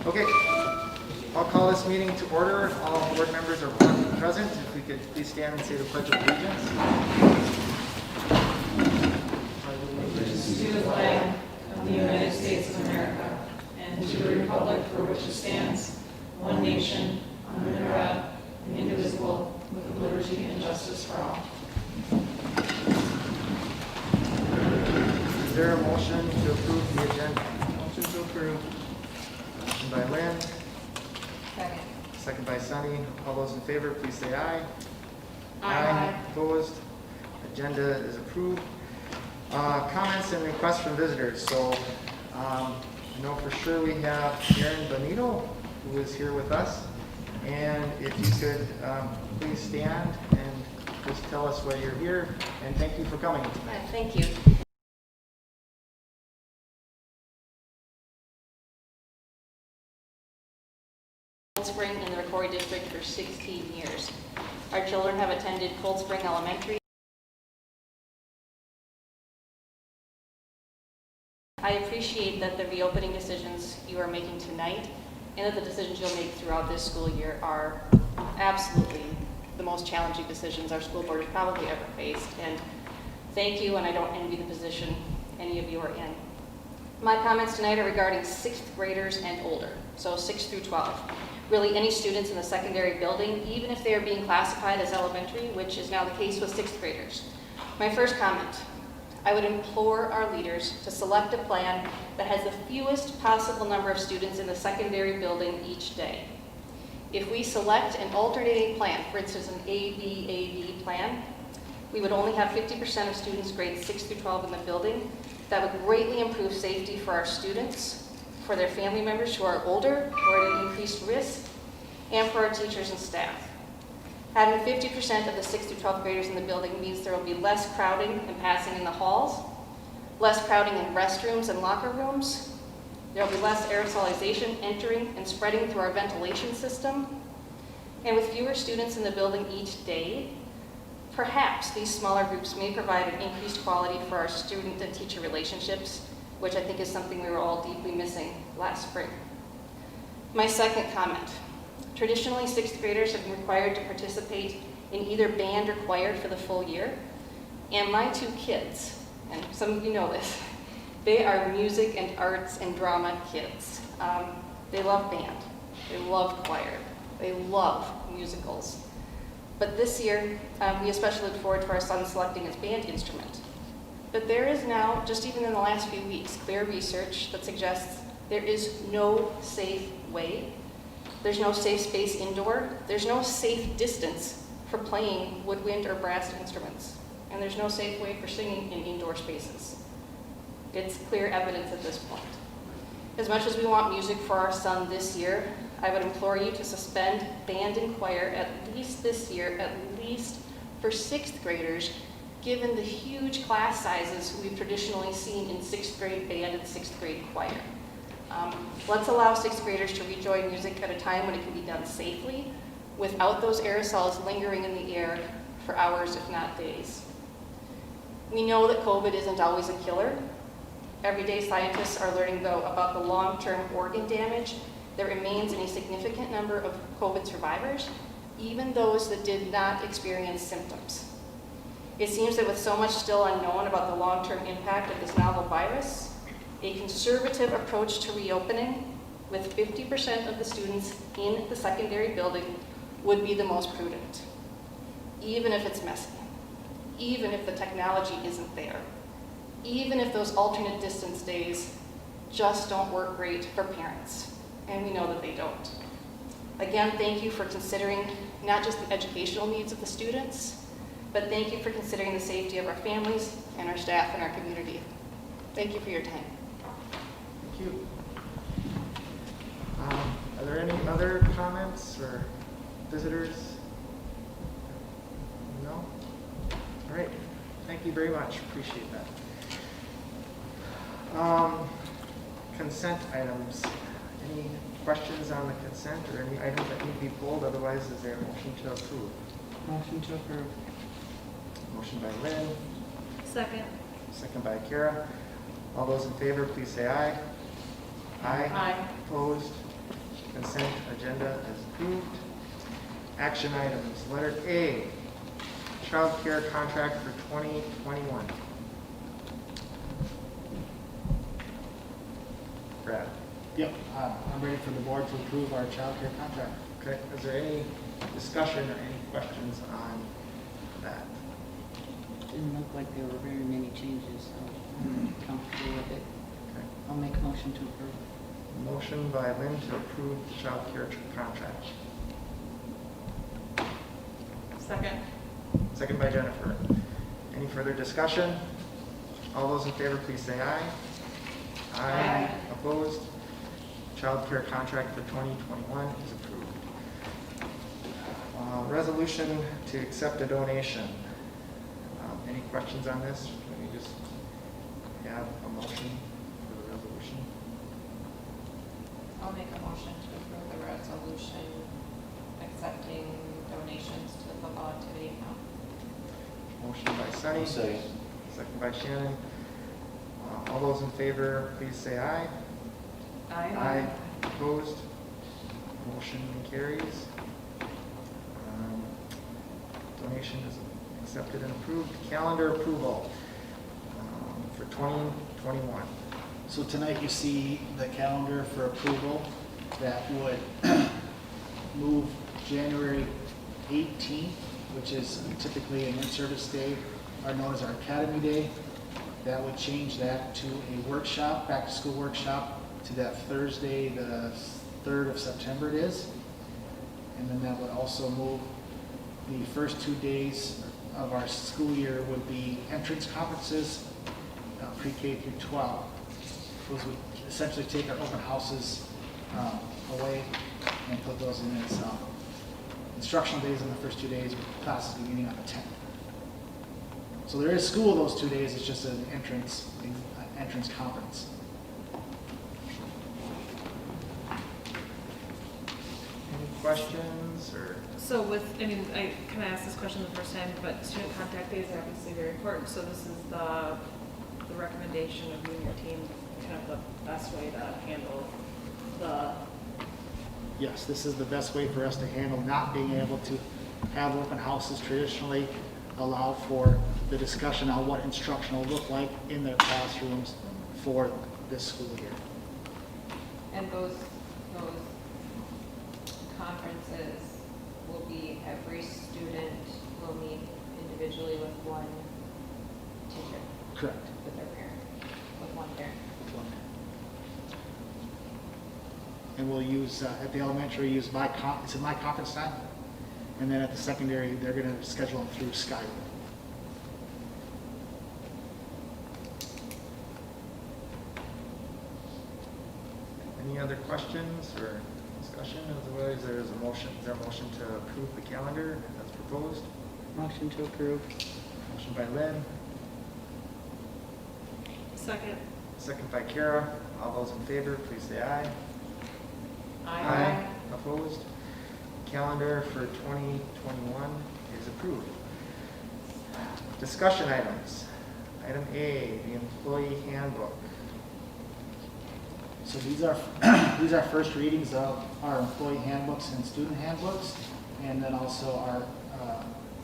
Okay, I'll call this meeting to order. All board members are present. If we could please stand and say the Pledge of Allegiance. Allegiance to the flag of the United States of America and to the republic for which it stands, one nation, under God, indivisible, with liberty and justice for all. Is there a motion to approve the agenda? Motion to approve. Motion by Lynn, Second. second by Sunny. All those in favor, please say aye. Aye. Opposed? Agenda is approved. Comments and requests from visitors. So I know for sure we have Aaron Bonito, who is here with us. And if you could please stand and just tell us why you're here. And thank you for coming tonight. Thank you. Cold Spring in the Rocori district for 16 years. Our children have attended Cold Spring Elementary. I appreciate that the reopening decisions you are making tonight and that the decisions you'll make throughout this school year are absolutely the most challenging decisions our school board has probably ever faced. And thank you, and I don't envy the position any of you are in. My comments tonight are regarding 6th graders and older, so 6 through 12. Really any students in the secondary building, even if they are being classified as elementary, which is now the case with 6th graders. My first comment, I would implore our leaders to select a plan that has the fewest possible number of students in the secondary building each day. If we select an alternating plan, for instance an ABAB plan, we would only have 50% of students grades 6 through 12 in the building. That would greatly improve safety for our students, for their family members who are older, who are at an increased risk, and for our teachers and staff. Having 50% of the 6th through 12th graders in the building means there will be less crowding and passing in the halls, less crowding in restrooms and locker rooms. There will be less aerosolization entering and spreading through our ventilation system. And with fewer students in the building each day, perhaps these smaller groups may provide an increased quality for our student and teacher relationships, which I think is something we were all deeply missing last spring. My second comment. Traditionally, 6th graders have been required to participate in either band or choir for the full year. And my 2 kids, and some of you know this, they are music and arts and drama kids. They love band, they love choir, they love musicals. But this year, we especially look forward to our son selecting his band instrument. But there is now, just even in the last few weeks, clear research that suggests there is no safe way. There's no safe space indoor. There's no safe distance for playing woodwind or brass instruments. And there's no safe way for singing in indoor spaces. It's clear evidence at this point. As much as we want music for our son this year, I would implore you to suspend band and choir at least this year, at least for 6th graders, given the huge class sizes we've traditionally seen in 6th grade band and 6th grade choir. Let's allow 6th graders to rejoin music at a time when it can be done safely, without those aerosols lingering in the air for hours, if not days. We know that COVID isn't always a killer. Everyday scientists are learning, though, about the long-term organ damage that remains in a significant number of COVID survivors, even those that did not experience symptoms. It seems that with so much still unknown about the long-term impact of this novel virus, a conservative approach to reopening with 50% of the students in the secondary building would be the most prudent, even if it's messy, even if the technology isn't there, even if those alternate distance days just don't work great for parents, and we know that they don't. Again, thank you for considering not just the educational needs of the students, but thank you for considering the safety of our families and our staff and our community. Thank you for your time. Thank you. Are there any other comments or visitors? No? All right. Thank you very much. Appreciate that. Consent items. Any questions on the consent or any items that need to be pulled? Otherwise, is there a motion to approve? Motion to approve. Motion by Lynn. Second. Second by Kara. All those in favor, please say aye. Aye. Aye. Opposed? Consent agenda is approved. Action items. Letter A, childcare contract for 2021. Brad. Yep, I'm ready for the board to approve our childcare contract. Okay, is there any discussion or any questions on that? Didn't look like there were very many changes, so I'm comfortable with it. Okay. I'll make a motion to approve. Motion by Lynn to approve the childcare contract. Second. Second by Jennifer. Any further discussion? All those in favor, please say aye. Aye. Opposed? Childcare contract for 2021 is approved. Resolution to accept a donation. Any questions on this? Can we just have a motion for the resolution? I'll make a motion to approve the resolution accepting donations to the football activity account. Motion by Sunny. Second by Shannon. All those in favor, please say aye. Aye. Opposed? Motion carries. Donation is accepted and approved. Calendar approval for 2021. So tonight you see the calendar for approval that would move January 18th, which is typically an in-service day, are known as our Academy Day. That would change that to a workshop, back-to-school workshop, to that Thursday, the 3rd of September it is. And then that would also move the first 2 days of our school year would be entrance conferences, pre-K through 12. Those would essentially take our open houses away and put those in as instructional days on the first 2 days, with classes beginning on the 10th. So there is school those 2 days, it's just an entrance conference. Any questions or? So I kind of asked this question the first time, but student contact days are obviously very important. So this is the recommendation of you and your team, kind of the best way to handle the. Yes, this is the best way for us to handle not being able to have open houses traditionally, allow for the discussion on what instruction will look like in their classrooms for this school year. And those conferences will be every student will meet individually with one teacher, Correct. with their parent, with one parent. And we'll use, at the elementary, use it's my conference time. And then at the secondary, they're going to schedule them through Skype. Any other questions or discussion? Otherwise, there's a motion. Is there a motion to approve the calendar as proposed? Motion to approve. Motion by Lynn, Second. second by Kara. All those in favor, please say aye. Opposed? Calendar for 2021 is approved. Discussion items. Item A, the employee handbook. So these are these are first readings of our employee handbooks and student handbooks, and then also our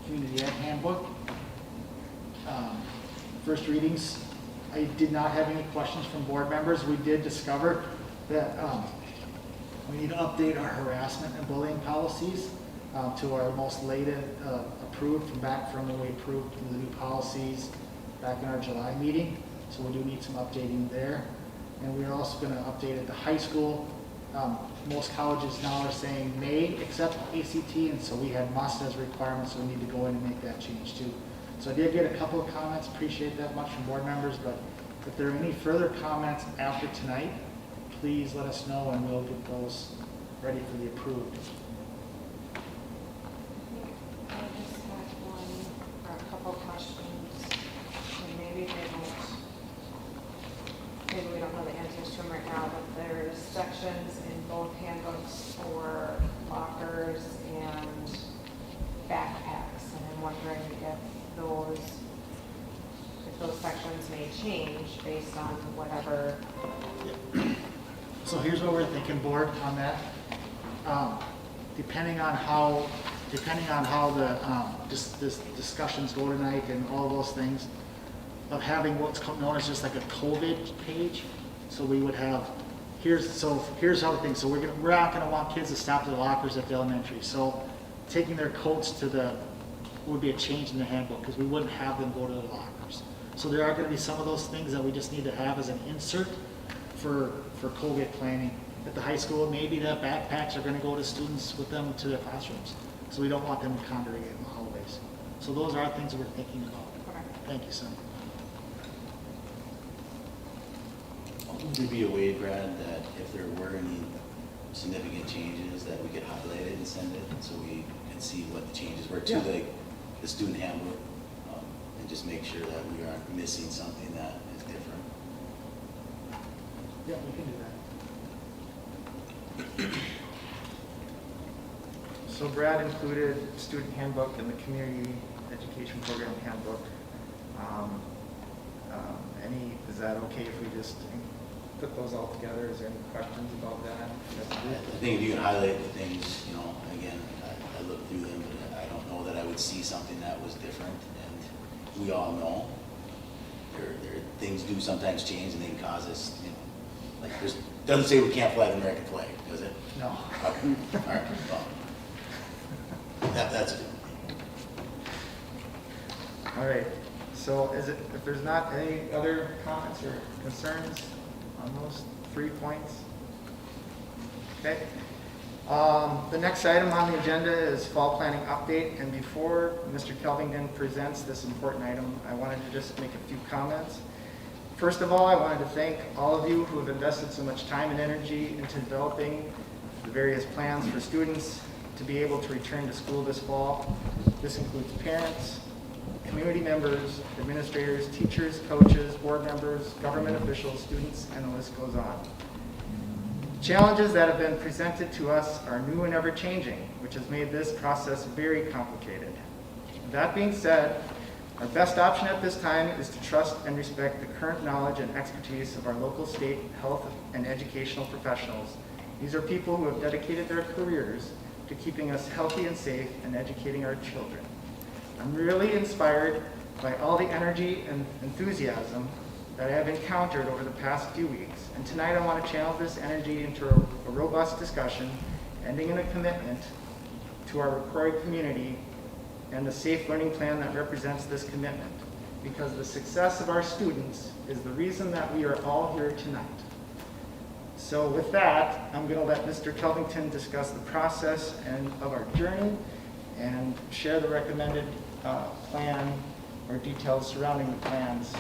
community ed handbook. First readings, I did not have any questions from board members. We did discover that we need to update our harassment and bullying policies to our most latest approved from when we approved the new policies back in our July meeting. So we do need some updating there. And we are also going to update at the high school. Most colleges now are saying may accept ACT, and so we had must as requirements, so we need to go in and make that change too. So I did get a couple of comments, appreciate that much from board members, but if there are any further comments after tonight, please let us know and we'll get those ready for the approved. I just had one or a couple questions, and maybe we don't know the answers to them right now, but there's sections in both handbooks for lockers and backpacks, and I'm wondering if those sections may change based on whatever. So here's what we're thinking, board, on that. depending on how the, this discussions go tonight and all those things, of having what's known as just like a COVID page. So we would have, here's how the thing, so we're not gonna want kids to stop to the lockers at the elementary. So taking their coats to the, would be a change in the handbook, because we wouldn't have them go to the lockers. So there are gonna be some of those things that we just need to have as an insert for COVID planning. At the high school, maybe the backpacks are gonna go to students with them to their classrooms. So we don't want them to congregate in the hallways. So those are things we're thinking about. Okay. Thank you, Sam. Would there be a way, Brad, that if there were any significant changes, that we could highlight it and send it, so we can see what the changes were to the student handbook, and just make sure that we aren't missing something that is different? Yeah, we can do that. So Brad included student handbook and the community education program handbook. Is that okay if we just put those all together? Is there any questions about that? I think if you can highlight the things, again, I looked through them, but I don't know that I would see something that was different, and we all know things do sometimes change, and they can cause us, like, doesn't say we can't fly the American flag, does it? No. Okay, all right, well, that's it. All right, so if there's not any other comments or concerns on those 3 points? Okay. The next item on the agenda is fall planning update, and before Mr. Kelvington presents this important item, I wanted to just make a few comments. First of all, I wanted to thank all of you who have invested so much time and energy into developing the various plans for students to be able to return to school this fall. This includes parents, community members, administrators, teachers, coaches, board members, government officials, students, and the list goes on. Challenges that have been presented to us are new and ever-changing, which has made this process very complicated. That being said, our best option at this time is to trust and respect the current knowledge and expertise of our local, state, health, and educational professionals. These are people who have dedicated their careers to keeping us healthy and safe and educating our children. I'm really inspired by all the energy and enthusiasm that I have encountered over the past few weeks. And tonight I want to channel this energy into a robust discussion, ending in a commitment to our Rocori community and the safe learning plan that represents this commitment. Because the success of our students is the reason that we are all here tonight. So with that, I'm going to let Mr. Kelvington discuss the process of our journey and share the recommended plan or details surrounding the plans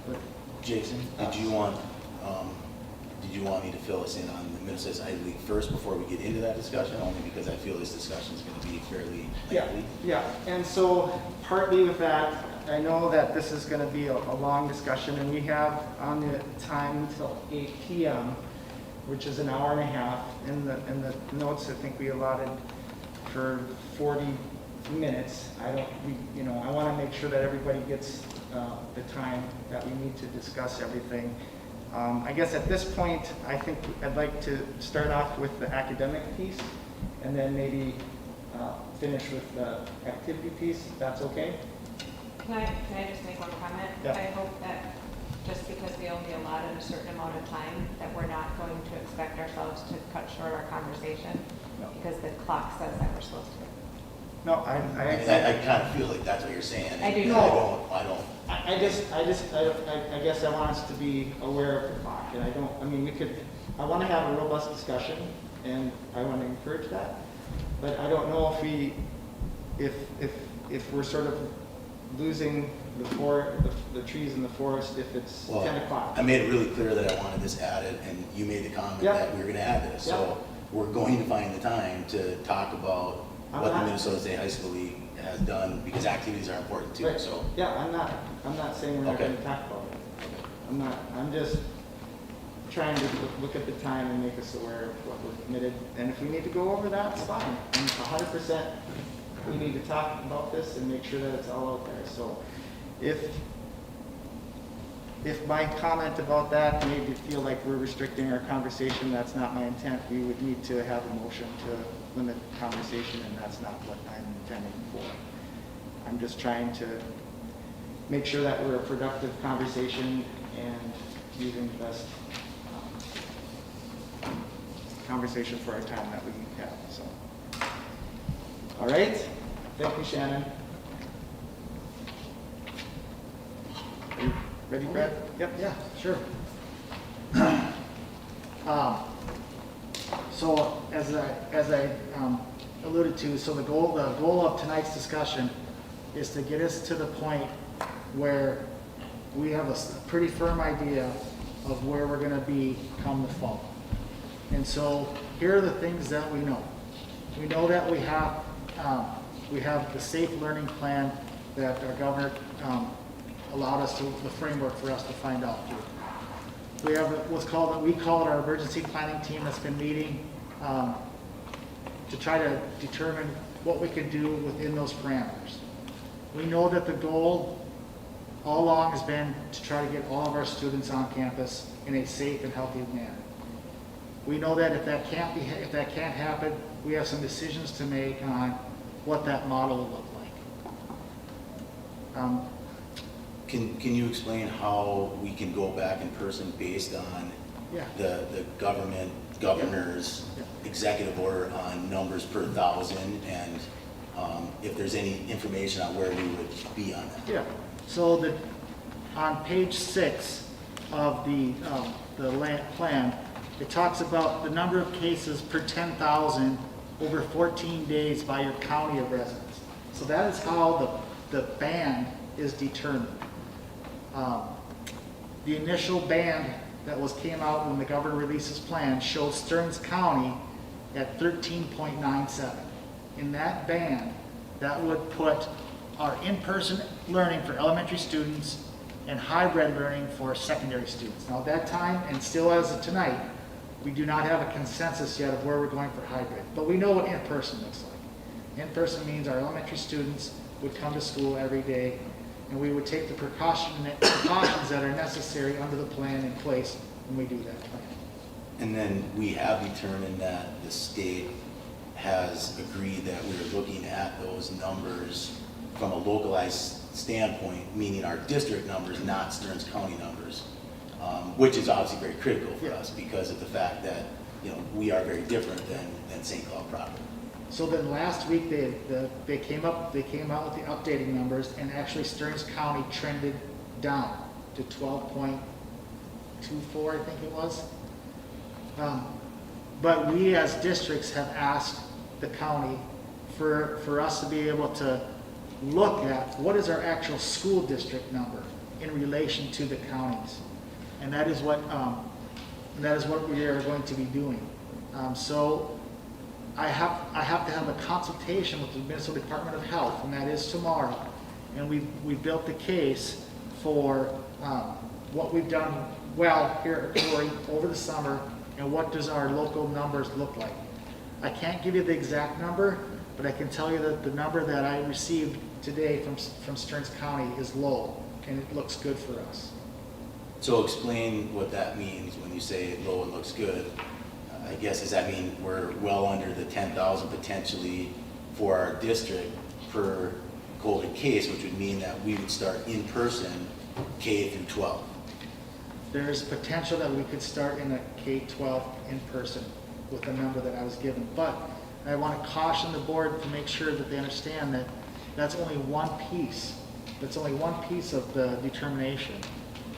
with Jason, did you want me to fill us in on the Minnesota Ivy League first before we get into that discussion? Only because I feel this discussion is going to be fairly lengthy. Yeah. And so partly with that, I know that this is going to be a long discussion, and we have on the time until 8 p.m., which is an hour and a half. In the notes, I think we allotted for 40 minutes. I want to make sure that everybody gets the time that we need to discuss everything. I guess at this point, I think I'd like to start off with the academic piece, and then maybe finish with the activity piece, if that's okay? Can I just make one comment? Yeah. I hope that just because we only allotted a certain amount of time, that we're not going to expect ourselves to cut short our conversation, No. because the clock says that we're supposed to. No, I kind of feel like that's what you're saying. I do. No. I don't. I guess I want us to be aware of the clock, and I want to have a robust discussion, and I want to encourage that, but I don't know if we're sort of losing the trees in the forest if it's 10 o'clock. I made it really clear that I wanted this added, and you made the comment Yeah. that we were going to add this. So we're going to find the time to talk about what the Minnesota State High School League has done, because activities are important too. Right. So Yeah, I'm not saying we're not Okay. going to talk about it. I'm just trying to look at the time and make us aware of what we're committed. And if we need to go over that, it's fine. And 100% we need to talk about this and make sure that it's all out there. So if if my comment about that made you feel like we're restricting our conversation, that's not my intent. We would need to have a motion to limit conversation, and that's not what I'm intending for. I'm just trying to make sure that we're a productive conversation and using the best conversation for our time that we have, so. All right, thank you, Shannon. Are you ready, Brad? Yep. Yeah, sure. So as I alluded to, so the goal of tonight's discussion is to get us to the point where we have a pretty firm idea of where we're going to be come the fall. And so here are the things that we know. We know that we have the safe learning plan that our governor allowed us to, the framework for us to find out through. We have we call it our emergency planning team that's been meeting to try to determine what we can do within those parameters. We know that the goal all along has been to try to get all of our students on campus in a safe and healthy manner. We know that if that can't happen, we have some decisions to make on what that model will look like. Can you explain how we can go back in person based on Yeah. the governor's executive order on numbers per thousand, and if there's any information on where we would be on that? Yeah, so on page 6 of the plan, it talks about the number of cases per 10,000 over 14 days by your county of residence. So that is how the band is determined. The initial band that came out when the governor released his plan showed Stearns County at 13.97. In that band, that would put our in-person learning for elementary students and hybrid learning for secondary students. Now at that time, and still as of tonight, we do not have a consensus yet of where we're going for hybrid, but we know what in-person looks like. In-person means our elementary students would come to school every day, and we would take the precautions that are necessary under the plan in place when we do that plan. And then we have determined that the state has agreed that we're looking at those numbers from a localized standpoint, meaning our district numbers, not Stearns County numbers, which is obviously very critical for us because of the fact that, you know, we are very different than St. Cloud proper. So then last week they came out with the updating numbers, and actually Stearns County trended down to 12.24, I think it was. But we as districts have asked the county for us to be able to look at what is our actual school district number in relation to the counties, and that is what we are going to be doing. So I have to have a consultation with the Minnesota Department of Health, and that is tomorrow. And we built the case for what we've done well here at Rocori over the summer, and what does our local numbers look like. I can't give you the exact number, but I can tell you that the number that I received today from Stearns County is low, and it looks good for us. So explain what that means when you say low and looks good. I guess, does that mean we're well under the 10,000 potentially for our district per COVID case, which would mean that we would start in person K through 12? There's potential that we could start in a K-12 in person with the number that I was given. But I want to caution the board to make sure that they understand that that's only one piece. That's only one piece of the determination.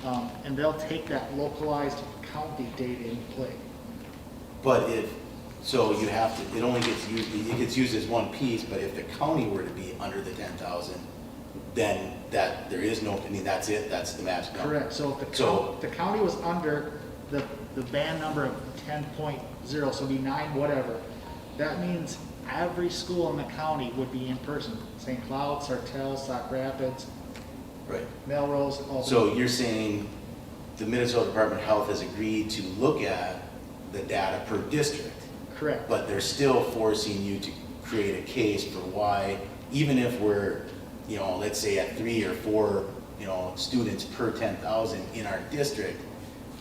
And they'll take that localized county data in play. But you have to, it only gets used as one piece, but if the county were to be under the 10,000, then there is no, I mean, that's it, that's the match number. Correct, so if the county was under the band number of 10.0, so it'd be 9 whatever, that means every school in the county would be in person. St. Cloud, Sartell, Sauk Rapids, Right. Melrose, all. So you're saying the Minnesota Department of Health has agreed to look at the data per district, Correct. but they're still forcing you to create a case for why, even if we're, you know, let's say at 3 or 4 students per 10,000 in our district,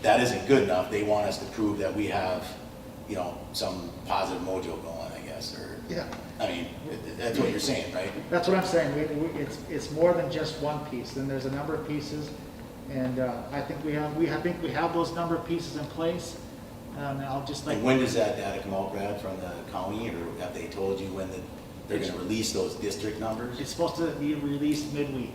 that isn't good enough. They want us to prove that we have, some positive mojo going, I guess, or, Yeah. I mean, that's what you're saying, right? That's what I'm saying. It's more than just one piece. Then there's a number of pieces, and I think we have those number of pieces in place. And I'll just like. And when does that data come out, Brad, from the county, or have they told you when they're going to release those district numbers? It's supposed to be released midweek.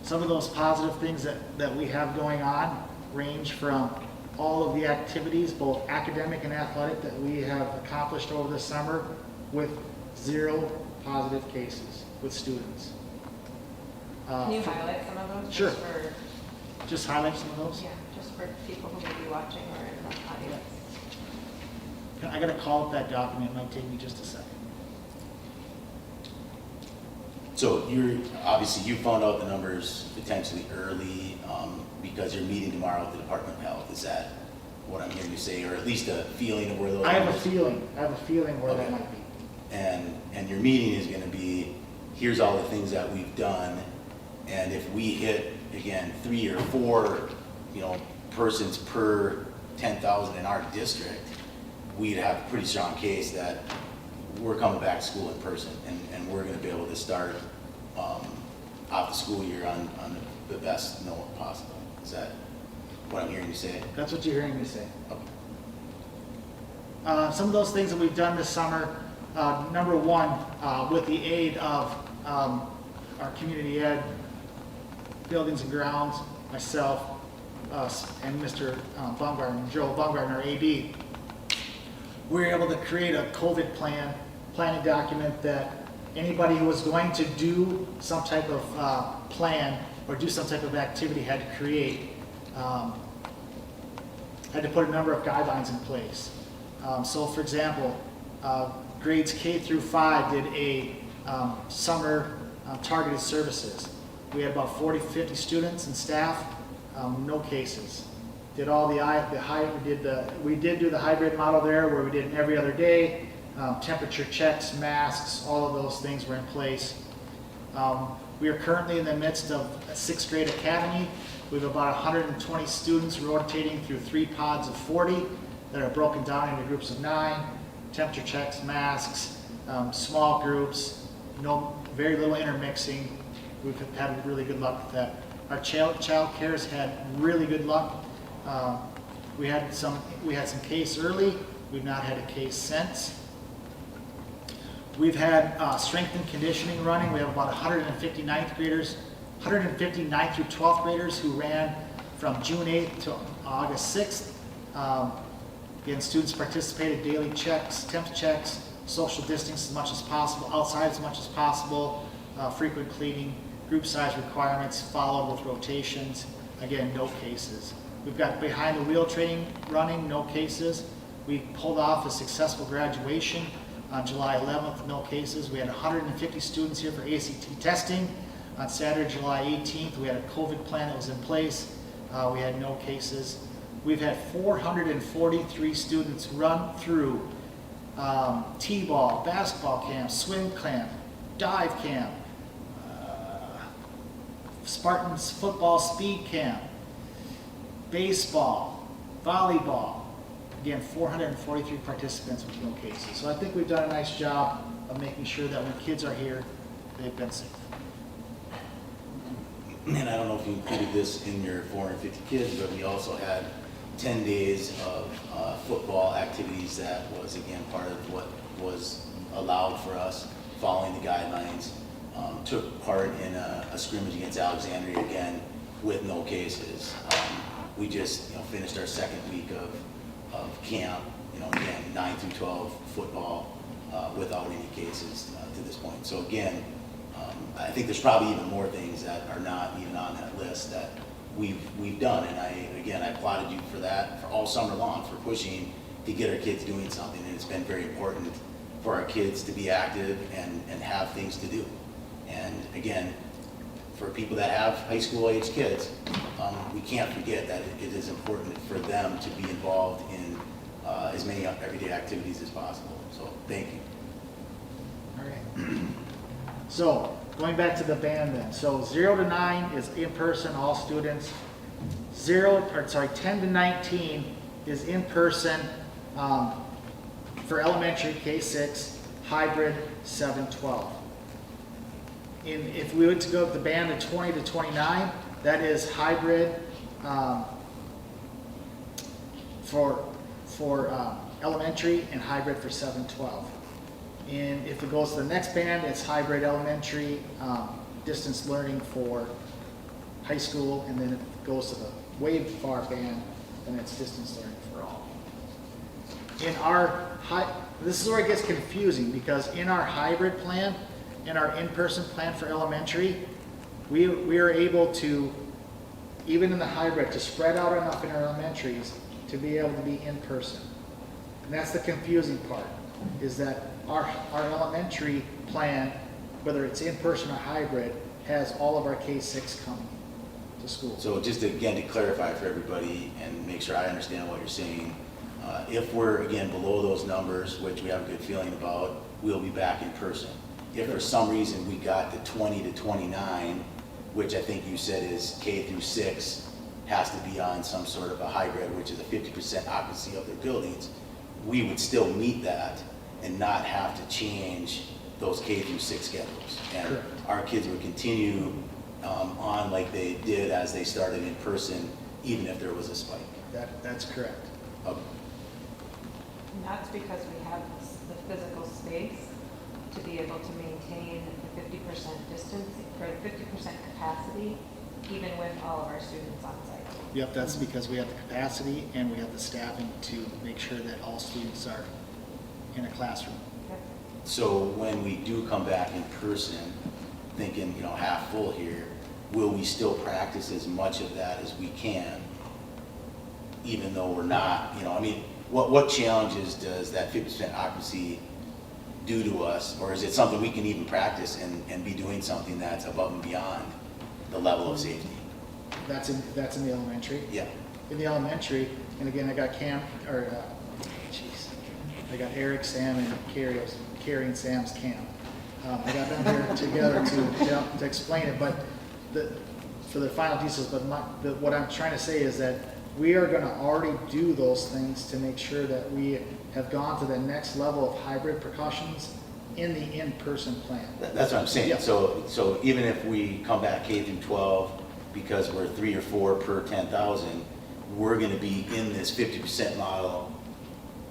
Some of those positive things that we have going on range from all of the activities, both academic and athletic, that we have accomplished over the summer with 0 positive cases with students. Can you highlight some of those? Sure. Just for, Just highlight some of those? yeah, just for people who may be watching or in the audience. I gotta call up that document, it might take me just a second. So obviously you found out the numbers potentially early, because you're meeting tomorrow with the Department of Health. Is that what I'm hearing you say, or at least a feeling of where those I have numbers? a feeling where that Okay. might be. And your meeting is gonna be, here's all the things that we've done, and if we hit, again, 3 or 4, persons per 10,000 in our district, we'd have a pretty strong case that we're coming back to school in person, and we're gonna be able to start, off the school year on the best note possible. Is that what I'm hearing you say? That's what you're hearing me say. Okay. Some of those things that we've done this summer, number one, with the aid of our community ed, buildings and grounds, myself, and Mr. Baumgartner, Joe Baumgartner, our AD, we were able to create a COVID planning document that anybody who was going to do some type of plan or do some type of activity had to create, had to put a number of guidelines in place. So for example, grades K through 5 did a summer targeted services. We had about 50 students and staff, no cases. Did all we did do the hybrid model there where we did it every other day, temperature checks, masks, all of those things were in place. We are currently in the midst of a 6th grade academy. We have about 120 students rotating through 3 pods of 40 that are broken down into groups of 9, temperature checks, masks, small groups, very little intermixing. We've had really good luck with that. Our Childcare has had really good luck. We had some case early. We've not had a case since. We've had strength and conditioning running. We have about 150 9th graders, 150 9th through 12th graders who ran from June 8th to August 6th. Again, students participated, daily checks, temp checks, social distance as much as possible, outside as much as possible, frequent cleaning, group size requirements followed with rotations. Again, no cases. We've got behind the wheel training running, no cases. We pulled off a successful graduation on July 11th, no cases. We had 150 students here for ACT testing. On Saturday, July 18th, we had a COVID plan that was in place. We had no cases. We've had 443 students run through T-ball, basketball camp, swim camp, dive camp, Spartans football speed camp, baseball, volleyball. Again, 443 participants with no cases. So I think we've done a nice job of making sure that when kids are here, they've been safe. And I don't know if you included this in your 450 kids, but we also had 10 days of football activities that was, again, part of what was allowed for us, following the guidelines. Took part in a scrimmage against Alexandria, again, with no cases. We just finished our 2nd week of camp, again, 9 through 12 football without any cases to this point. So again, I think there's probably even more things that are not even on that list that we've done. And I applauded you for that for all summer long, for pushing to get our kids doing something. And it's been very important for our kids to be active and have things to do. And again, for people that have high school age kids, we can't forget that it is important for them to be involved in as many everyday activities as possible. So thank you. All right. So, going back to the band then. So 0 to 9 is in person, all students. 10 to 19 is in person for elementary K-6, hybrid 7-12. If we were to go with the band of 20 to 29, that is hybrid for elementary and hybrid for 7-12. And if it goes to the next band, it's hybrid elementary, distance learning for high school, and then if it goes to the way far band, then it's distance learning for all. In our this is where it gets confusing, because in our hybrid plan, in our in-person plan for elementary, we are able to, even in the hybrid, to spread out enough in our elementaries to be able to be in person. And that's the confusing part, is that our elementary plan, whether it's in person or hybrid, has all of our K-6 coming to school. So just again, to clarify for everybody and make sure I understand what you're saying, if we're again below those numbers, which we have a good feeling about, we'll be back in person. If for some reason we got to 20 to 29, which I think you said is K through 6, has to be on some sort of a hybrid, which is a 50% occupancy of their buildings, we would still meet that and not have to change those K through 6 schedules. And Correct. our kids would continue on like they did as they started in person, even if there was a spike. That's correct. And that's because we have the physical space to be able to maintain the 50% distance, or 50% capacity, even with all of our students on site. Yep, that's because we have the capacity and we have the staffing to make sure that all students are in a classroom. Yep. So when we do come back in person, thinking, half full here, will we still practice as much of that as we can, even though we're not, what challenges does that 50% occupancy do to us? Or is it something we can even practice and be doing something that's above and beyond the level of safety? That's in the elementary. Yeah. In the elementary, and again, I got I got Eric, Sam, and Carrie and Sam's camp. I got them here together to explain it, but for the final details. But what I'm trying to say is that we are going to already do those things to make sure that we have gone to the next level of hybrid precautions in the in-person plan. That's what I'm saying. Yeah. So even if we come back K through 12, because we're 3 or 4 per 10,000, we're going to be in this 50% model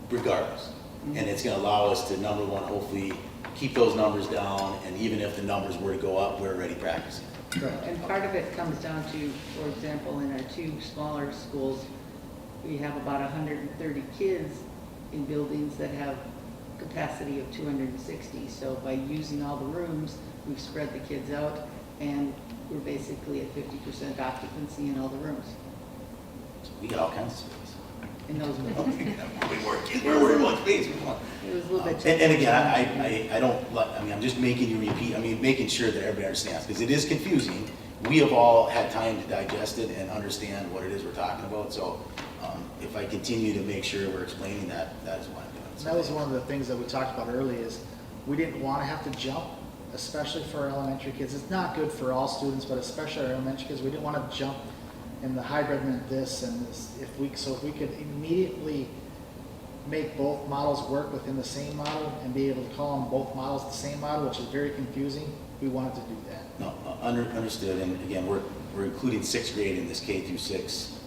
regardless. Mm-hmm. And it's going to allow us to, number one, hopefully keep those numbers down, and even if the numbers were to go up, we're already practicing. Correct. And part of it comes down to, for example, in our 2 smaller schools, we have about 130 kids in buildings that have capacity of 260. So by using all the rooms, we've spread the kids out, and we're basically at 50% occupancy in all the rooms. We got all kinds of space. In those We buildings. got more kids. We're worried about space. We want. It was a little bit. And again, I don't like, I'm just making you repeat, making sure that everybody understands, because it is confusing. We have all had time to digest it and understand what it is we're talking about. So if I continue to make sure we're explaining that, that is what I'm doing. So That was one of the things that we talked about earlier, is we didn't want to have to jump, especially for our elementary kids. It's not good for all students, but especially our elementary kids. We didn't want to jump in the hybrid meant this and this. If we could immediately make both models work within the same model and be able to call them both models the same model, which is very confusing, we wanted to do that. No, understood. And again, we're including 6th grade in this K through 6,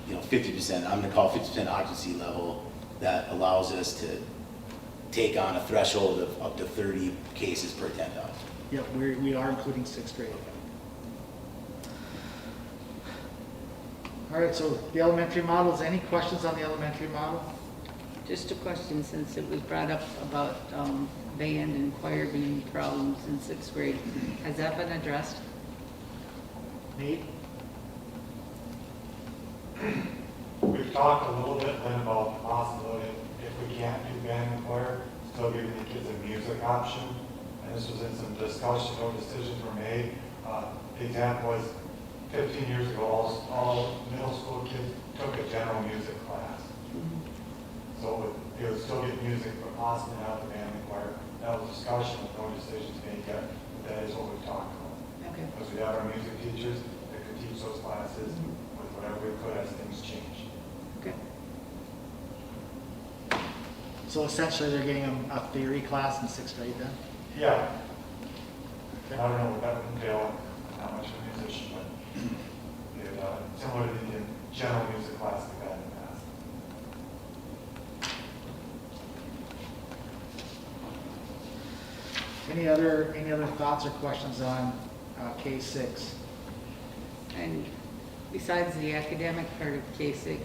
50%, I'm going to call 50% occupancy level, that allows us to take on a threshold of up to 30 cases per 10,000. Yep, we are including 6th grade. All right, so the elementary models, any questions on the elementary model? Just a question, since it was brought up about band and choir being problems in 6th grade. Has that been addressed? Nate? We've talked a little bit then about the possibility, if we can't do band and choir, still giving the kids a music option. And this was in some discussion, no decisions were made. The example was, 15 years ago, all middle school kids took a general music class. So they would still get music, but possibly not the band and choir. That was a discussion with no decisions made yet, but that is what we talked about. Okay. Because we have our music teachers that could teach those classes with whatever we could as things change. Okay. So essentially, they're getting a theory class in 6th grade then? Yeah. I don't know what that would entail, how much of a musician, but similar to the general music class we've had in the past. Any other thoughts or questions on K-6? And besides the academic part of K-6,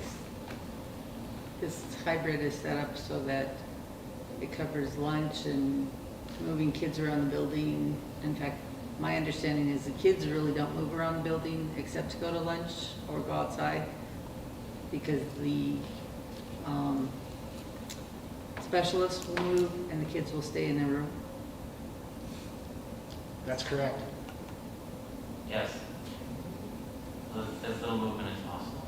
this hybrid is set up so that it covers lunch and moving kids around the building. In fact, my understanding is the kids really don't move around the building except to go to lunch or go outside, because the specialists will move and the kids will stay in their room. That's correct. Yes. As little movement as possible.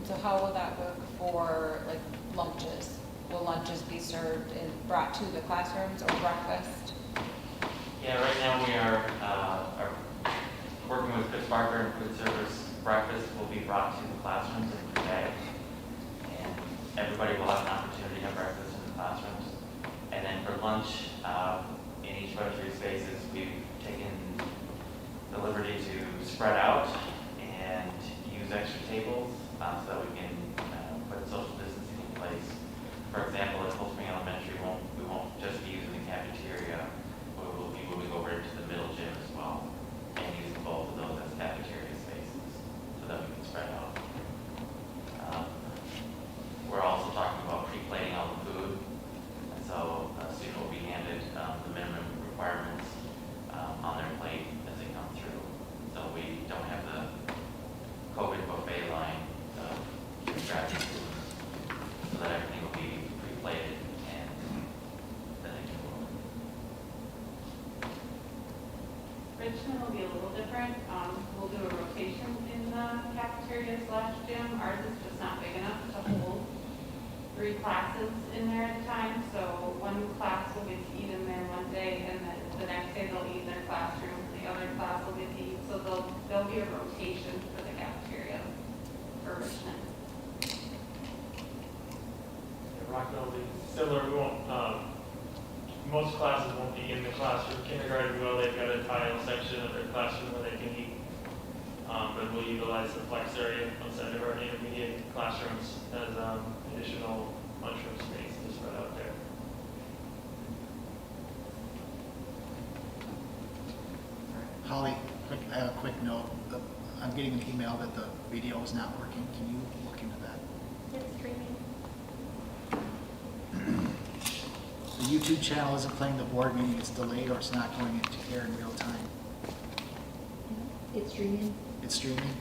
So how will that work for like lunches? Will lunches be served and brought to the classrooms or breakfast? Yeah, right now we are working with Chris Barker and food service. Breakfast will be brought to the classrooms in the day. And everybody will have an opportunity to have breakfast in the classrooms. And then for lunch, in each of our 3 spaces, we've taken the liberty to spread out and use extra tables so that we can put social distancing in place. For example, at Cold Spring Elementary, we won't just be using the cafeteria, but we'll be moving over into the middle gym as well and using both of those as cafeteria spaces so that we can spread out. We're also talking about pre-plating all the food, and so a student will be handed the minimum requirements on their plate as they come through. So we don't have the COVID buffet line grabbing food, so that everything will be pre-plated and then they can go. Richmond will be a little different. We'll do a rotation in the cafeteria/gym. Ours is just not big enough to hold 3 classes in there at a time. So one class will get to eat in there one day, and then the next day they'll eat in their classroom, and the other class will get to eat. So there'll be a rotation for the cafeteria for Richmond. Rockville will be similar. We won't, most classes won't be in the classroom. Kindergarten will, they've got a tile section of their classroom where they can eat. But we'll utilize the flex area outside of our intermediate classrooms as additional lunchroom space to spread out there. Holly, I have a quick note. I'm getting an email that the video is not working. Can you look into that? It's streaming. The YouTube channel isn't playing the board meeting. It's delayed or it's not going into air in real time. It's streaming. It's streaming?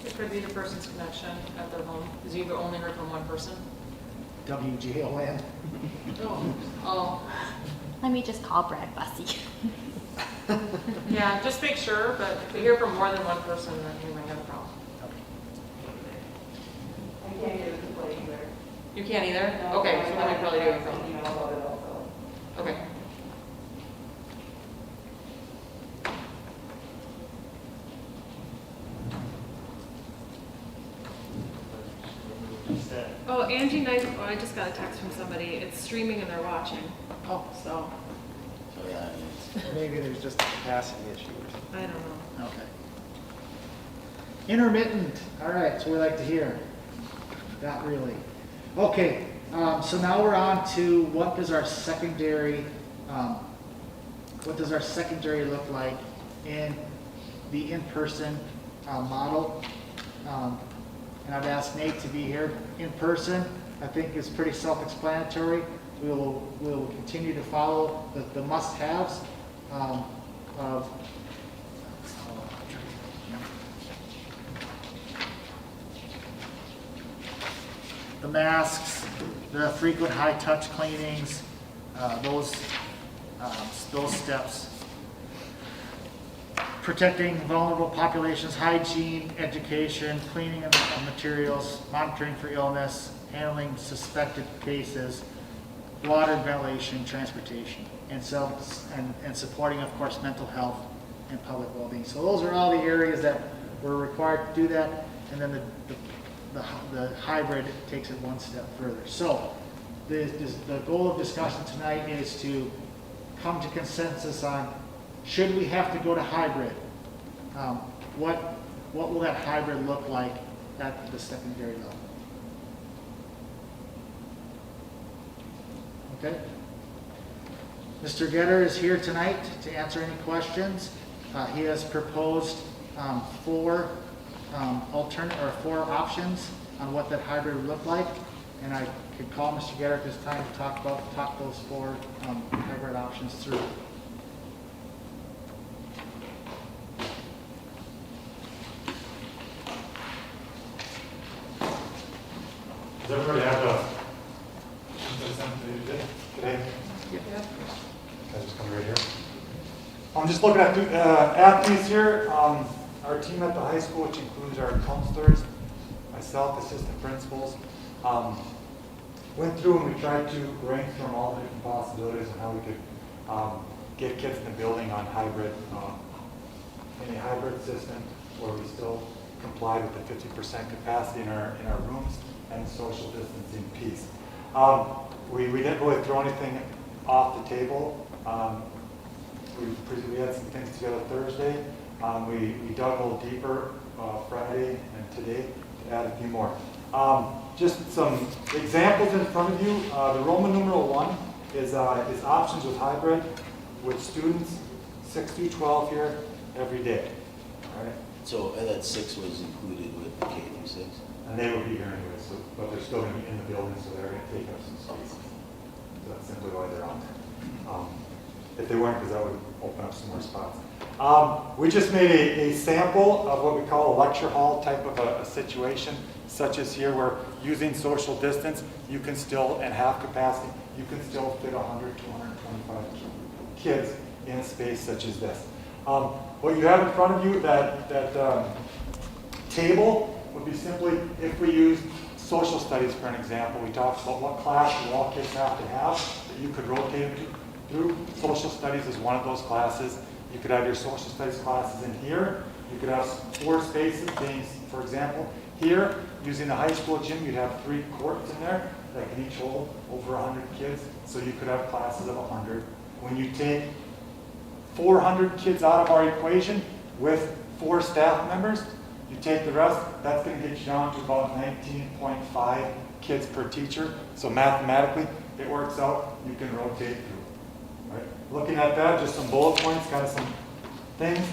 It could be the person's connection at their home, because you've only heard from one person. WJON. Oh, Let me just call Brad Bussey. yeah, just make sure, but if you hear from more than one person, then you might have a problem. I can't get it to play either. You can't either? No, Okay, so then we probably do it I from. email about it also. Okay. Instead. Oh, Angie Knight, oh, I just got a text from somebody. It's streaming and they're watching. Oh, So, So yeah, I mean, it's, Maybe there's just a capacity issue or something. I don't know. okay. Intermittent. All right, that's what we like to hear. Not really. Okay, so now we're on to what does our secondary look like in the in-person model? And I've asked Nate to be here in person. I think it's pretty self-explanatory. We will continue to follow the must-haves of the masks, the frequent high-touch cleanings, those steps. protecting vulnerable populations, hygiene, education, cleaning of materials, monitoring for illness, handling suspected cases, water and ventilation, transportation, and supporting, of course, mental health and public well-being. So those are all the areas that we're required to do that, and then the hybrid takes it one step further. So the goal of discussion tonight is to come to consensus on, should we have to go to hybrid? What will that hybrid look like at the secondary level? Okay. Mr. Getter is here tonight to answer any questions. He has proposed four options on what that hybrid would look like, and I could call Mr. Getter at this time to talk those four hybrid options through. Does everybody have the today? Yep. Guys, just come right here. I'm just looking at these here. Our team at the high school, which includes our counselors, myself, assistant principals, went through and we tried to rank from all the different possibilities and how we could get kids in the building on hybrid, any hybrid system where we still comply with the 50% capacity in our rooms and social distancing piece. We didn't really throw anything off the table. We had some things together Thursday. We dug a little deeper Friday and today to add a few more. Just some examples in front of you. The Roman numeral 1 is options with hybrid with students 6 through 12 here every day. All right. So that 6 was included with the K through 6? And they will be here anyway, but they're still going to be in the building, so they're going to take up some space. So that's simply why they're on there. If they weren't, because that would open up some more spots. We just made a sample of what we call a lecture hall type of a situation, such as here where using social distance, you can still, and half capacity, you can still fit 100 to 125 kids in a space such as this. What you have in front of you, that table, would be simply, if we use social studies for an example, we talked about what class do all kids have to have that you could rotate through. Social studies is one of those classes. You could have your social studies classes in here. You could have 4 spaces being, for example, here, using the high school gym, you'd have 3 courts in there that can each hold over 100 kids, so you could have classes of 100. When you take 400 kids out of our equation with 4 staff members, you take the rest, that's going to get you down to about 19.5 kids per teacher. So mathematically, it works out, you can rotate through. Right? Looking at that, just some bullet points, kind of some things.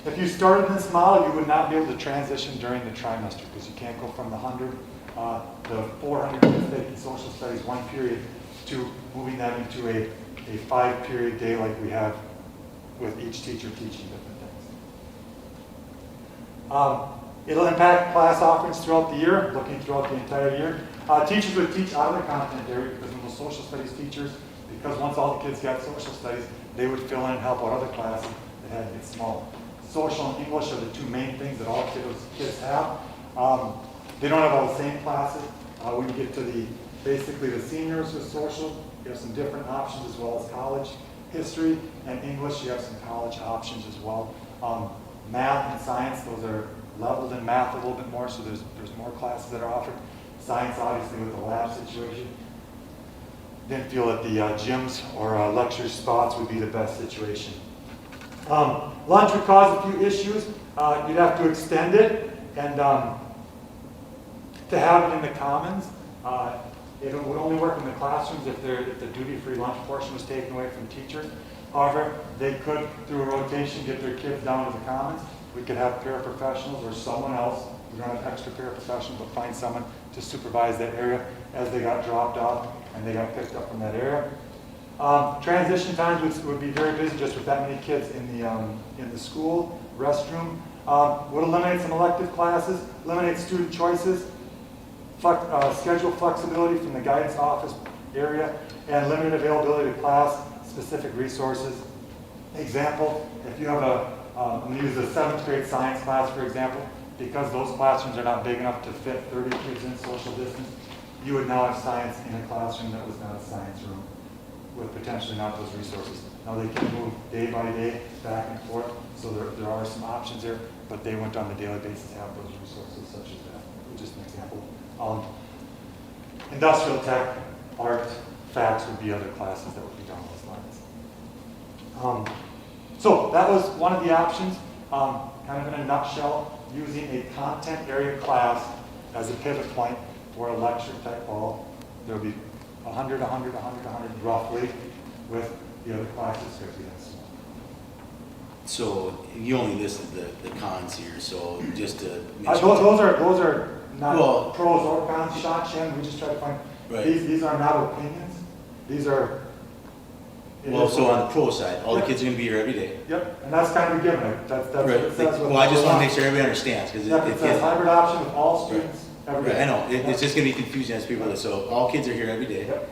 If you started this model, you would not be able to transition during the trimester because you can't go from the 400 kids taking social studies 1 period to moving that into a 5-period day like we have with each teacher teaching different things. It'll impact class offerings throughout the year, looking throughout the entire year. Teachers would teach out of their content area because when those social studies teachers, because once all the kids got social studies, they would fill in and help out other classes that had to get smaller. Social and English are the 2 main things that all kids have. They don't have all the same classes. When you get to basically the seniors with social, you have some different options as well as college. History and English, you have some college options as well. Math and science, those are leveled in math a little bit more, so there's more classes that are offered. Science, obviously, with the lab situation. Didn't feel that the gyms or lecture spots would be the best situation. Lunch would cause a few issues. You'd have to extend it, and to have it in the commons. It would only work in the classrooms if the duty-free lunch portion was taken away from teachers. However, they could, through a rotation, get their kids down to the commons. We could have paraprofessionals or someone else. We don't have extra paraprofessionals, but find someone to supervise that area as they got dropped off and they got picked up from that area. Transition times would be very busy just with that many kids in the school restroom. Would eliminate some elective classes, eliminate student choices, schedule flexibility from the guidance office area, and limited availability to class-specific resources, example, if you have I'm going to use a 7th grade science class, for example, because those classrooms are not big enough to fit 30 kids in social distance, you would now have science in a classroom that was not a science room with potentially not those resources. Now they can move day by day, back and forth, so there are some options there, but they wouldn't on a daily basis have those resources such as that. Just an example. Industrial tech, art, facts would be other classes that would be down those lines. So that was one of the options, kind of in a nutshell, using a content area class as a pivot point for a lecture type hall. There'll be 100, 100, 100, 100 roughly, with the other classes 50 and so on. So you only listed the cons here, so just to make Those are not Well- pros or cons, Shan. We just try to find, Right. these are not opinions. These are. Well, so on the pro side, all the kids are gonna be here every day. Yep, and that's kind of a given. That's what it says. Well, I just wanna make sure everybody understands, because Yep, it says hybrid option with all students every Right, day. I know, it's just gonna be confusing as people, so all kids are here every day. Yep.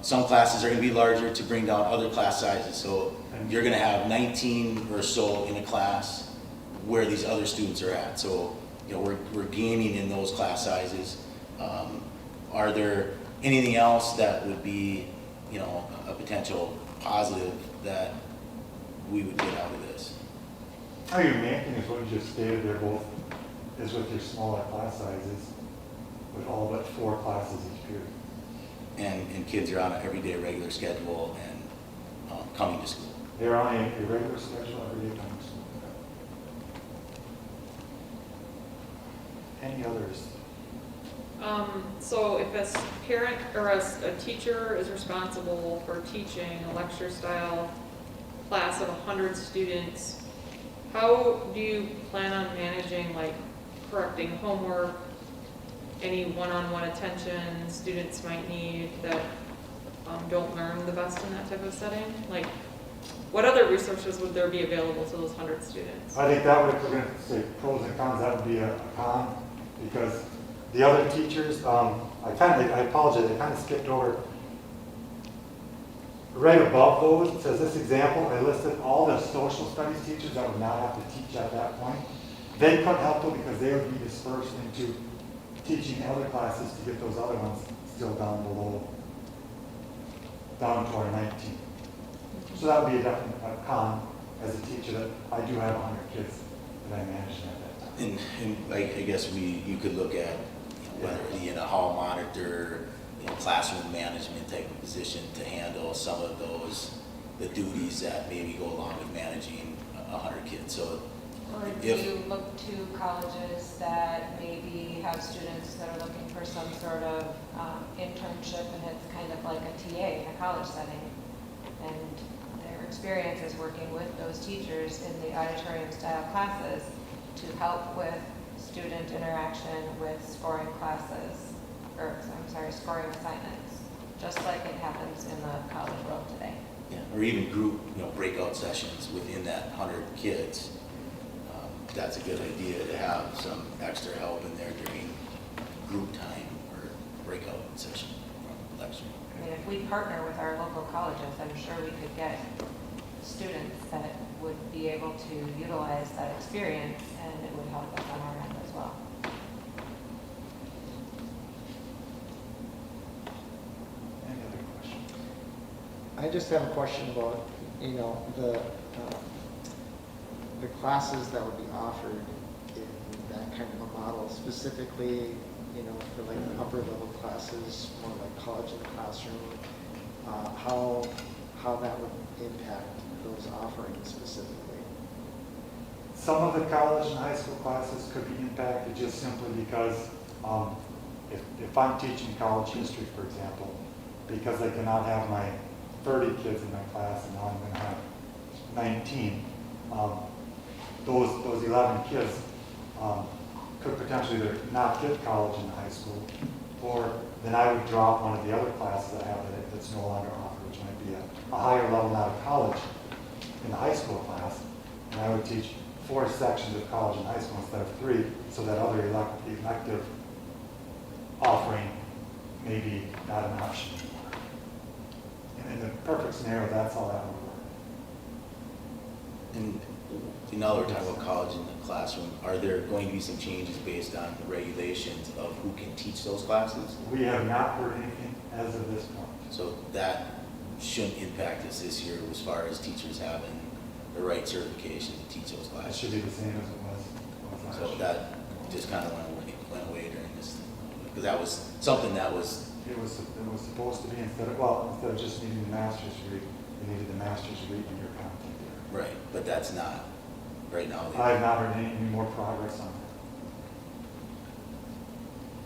Some classes are gonna be larger to bring down other class sizes, so you're gonna have 19 or so in a class where these other students are at, so, you know, we're gaining in those class sizes. Are there anything else that would be, you know, a potential positive that we would get out of this? Your main thing is what you just stated there, both is with your smaller class sizes, with all but 4 classes each period. And kids are on an everyday regular schedule and coming to school. They're on a regular schedule every day coming to school. Any others? So if a parent or a teacher is responsible for teaching a lecture style class of 100 students, how do you plan on managing, like, correcting homework, any one-on-one attention students might need that don't learn the best in that type of setting? Like, what other resources would there be available to those 100 students? I think that would, if we're going to say pros and cons, that would be a con, because the other teachers, I apologize, I kind of skipped over. Right above those, it says this example, I listed all the social studies teachers that would not have to teach at that point. They couldn't help though, because they would be dispersed into teaching other classes to get those other ones still down below, down to our 19. So that would be a definite con as a teacher, that I do have 100 kids that I manage at that time. And I guess you could look at, you know, whether it be in a hall monitor, you know, classroom management type of position to handle some of the duties that maybe go along with managing 100 kids. So Or do you look to colleges that maybe have students that are looking for some sort of internship, and it's kind of like a TA in a college setting, and their experience is working with those teachers in the auditorium style classes to help with student interaction with scoring classes, or I'm sorry, scoring assignments, just like it happens in the college world today. yeah, or even group, you know, breakout sessions within that 100 kids. That's a good idea to have some extra help in there during group time or breakout session from lecturing. I mean, if we partner with our local colleges, I'm sure we could get students that would be able to utilize that experience, and it would help us on our end as well. Any other questions? I just have a question about, you know, the classes that would be offered in that kind of a model, specifically, you know, for like the upper level classes, more like college in the classroom, how that would impact those offerings specifically. Some of the college and high school classes could be impacted just simply because if I'm teaching college history, for example, because I cannot have my 30 kids in my class and now I'm going to have 19, those 11 kids could potentially either not get college in high school, or then I would drop one of the other classes I have that's no longer offered, which might be a higher level out of college in the high school class, and I would teach 4 sections of college and high school instead of 3, so that other elective offering may be not an option anymore. And in the perfect scenario, that's how that would work. And now that we're talking about college in the classroom, are there going to be some changes based on the regulations of who can teach those classes? We have not heard anything as of this point. So that shouldn't impact us this year as far as teachers having the right certification to teach those That classes. should be the same as it was last So year. that just kind of went away during this, because that was something that was, It was supposed to be instead of just needing the master's degree, you needed the master's degree in your content area. right, but that's not, right now. I have not heard any more progress on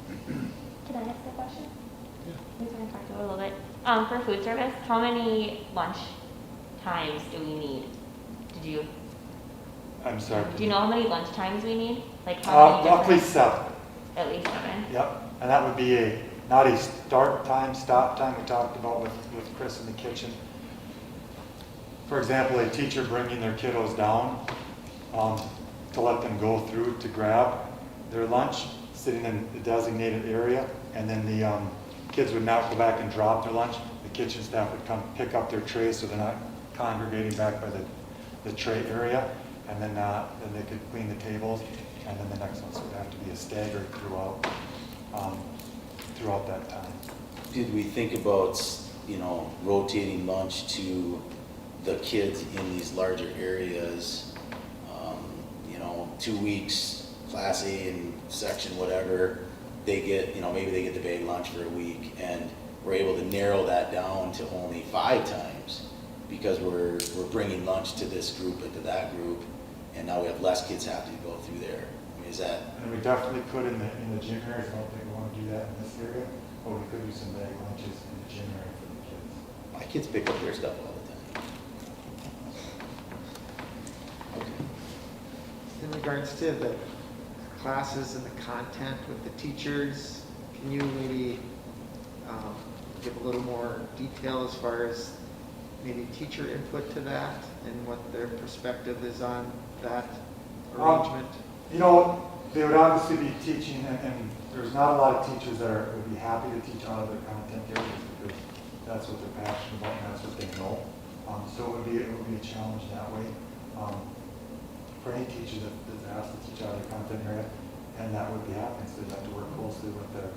that. Can I ask a question? We can talk a little bit. For food service, how many lunch times do we need? I'm sorry. Do you know how many lunch times we need? Like how many Roughly different- 7. At least 7? Yep, and that would be not a start time, stop time we talked about with Chris in the kitchen. For example, a teacher bringing their kiddos down to let them go through to grab their lunch, sitting in the designated area, and then the kids would not go back and drop their lunch. The kitchen staff would come pick up their trays so they're not congregating back by the tray area, and then they could clean the tables, and then the next one, so it would have to be a staggered throughout that time. Did we think about, rotating lunch to the kids in these larger areas? 2 weeks, class A and section whatever, they get, maybe they get the bag lunch for a week, and we're able to narrow that down to only 5 times because we're bringing lunch to this group and to that group, and now we have less kids having to go through there. I mean, is that? And we definitely could in the gym areas. I don't think we want to do that in this area, but we could do some bag lunches in the gym area for the kids. My kids pick up their stuff all the time. Okay. In regards to the classes and the content with the teachers, can you maybe give a little more detail as far as maybe teacher input to that and what their perspective is on that arrangement? They would obviously be teaching, and there's not a lot of teachers that would be happy to teach out of their content areas because that's what they're passionate about and that's what they know. So it would be a challenge that way. For any teacher that's asked to teach out of their content area, and that would be happening, so they'd have to work closely with the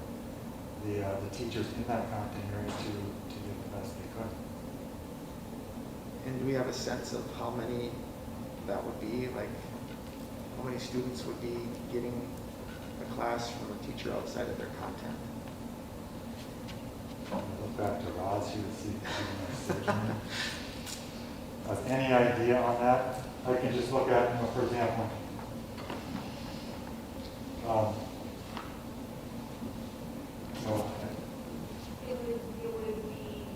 teachers in that content area to do the best they could. And do we have a sense of how many that would be? Like, how many students would be getting a class from a teacher outside of their content? Look back to Roz here to see if he has any idea on that. I can just look at, for example, It would be,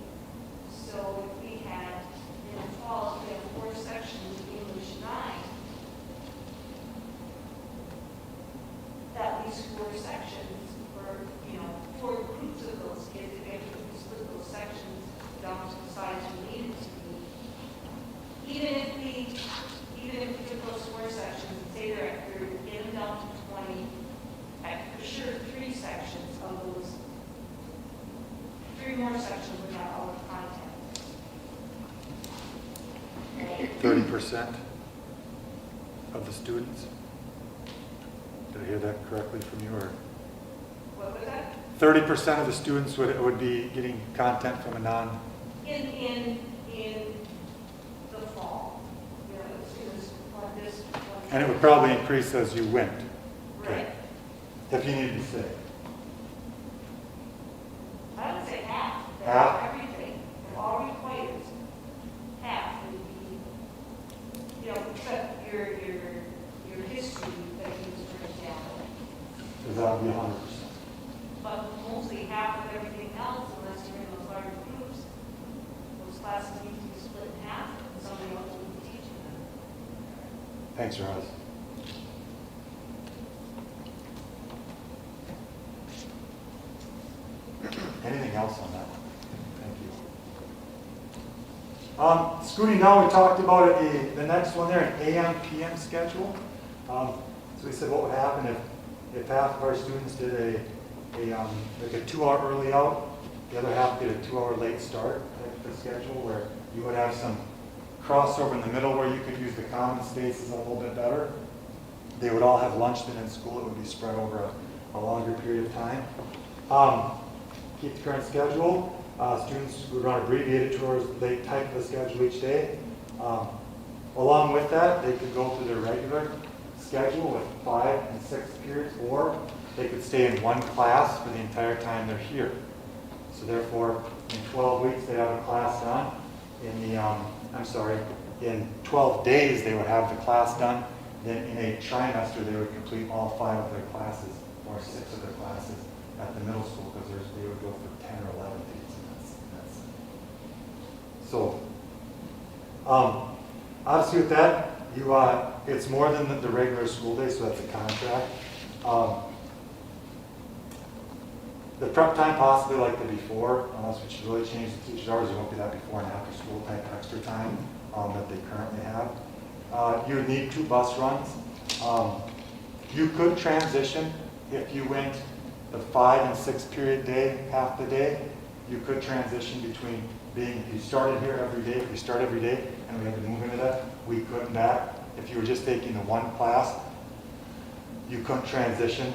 so if we had, in the fall, we have 4 sections of English 9, that leaves 4 sections for, 4 groups of those kids, if we split those sections down to the size we needed to be. Even if we took those 4 sections and say they're at 30, get them down to 20, for sure 3 sections of those 3 more sections would have all the content. Right? 30% of the students. Did I hear that correctly from you, or? What was that? 30% of the students would be getting content from a non. In the fall. This one. And it would probably increase as you went. Right. If you needed to say. I would say half. Half? Everything, if all required, half would be, except your history that you was, for example. Because that would be 100%. But mostly half of everything else, unless you're in those larger groups, those classes need to be split in half, and somebody else will be teaching them. Thanks, Roz. Anything else on that one? Thank you. Scooty, now we talked about the next one there, an AM/PM schedule. So we said what would happen if half of our students did like a 2-hour early out, the other half did a 2-hour late start type of schedule where you would have some crossover in the middle where you could use the common spaces a little bit better. They would all have lunch then in school. It would be spread over a longer period of time. Keep the current schedule. Students would run abbreviated tours. They type the schedule each day. Along with that, they could go through their regular schedule with 5 and 6 periods, or they could stay in one class for the entire time they're here. So therefore, in 12 weeks, they have a class done. In 12 days, they would have the class done. Then in a trimester, they would complete all 5 of their classes, or 6 of their classes at the middle school, because they would go for 10 or 11 days. So, obviously with that, it's more than the regular school day, so that's a contract. The prep time possibly like the before, unless we should really change the teacher's hours, it won't be that before and after school type extra time that they currently have. You would need 2 bus runs. You could transition if you went the 5 and 6 period day, half the day. You could transition between being, if you started here every day, if we start every day and we had to move into that, we couldn't back. If you were just taking the 1 class, you couldn't transition,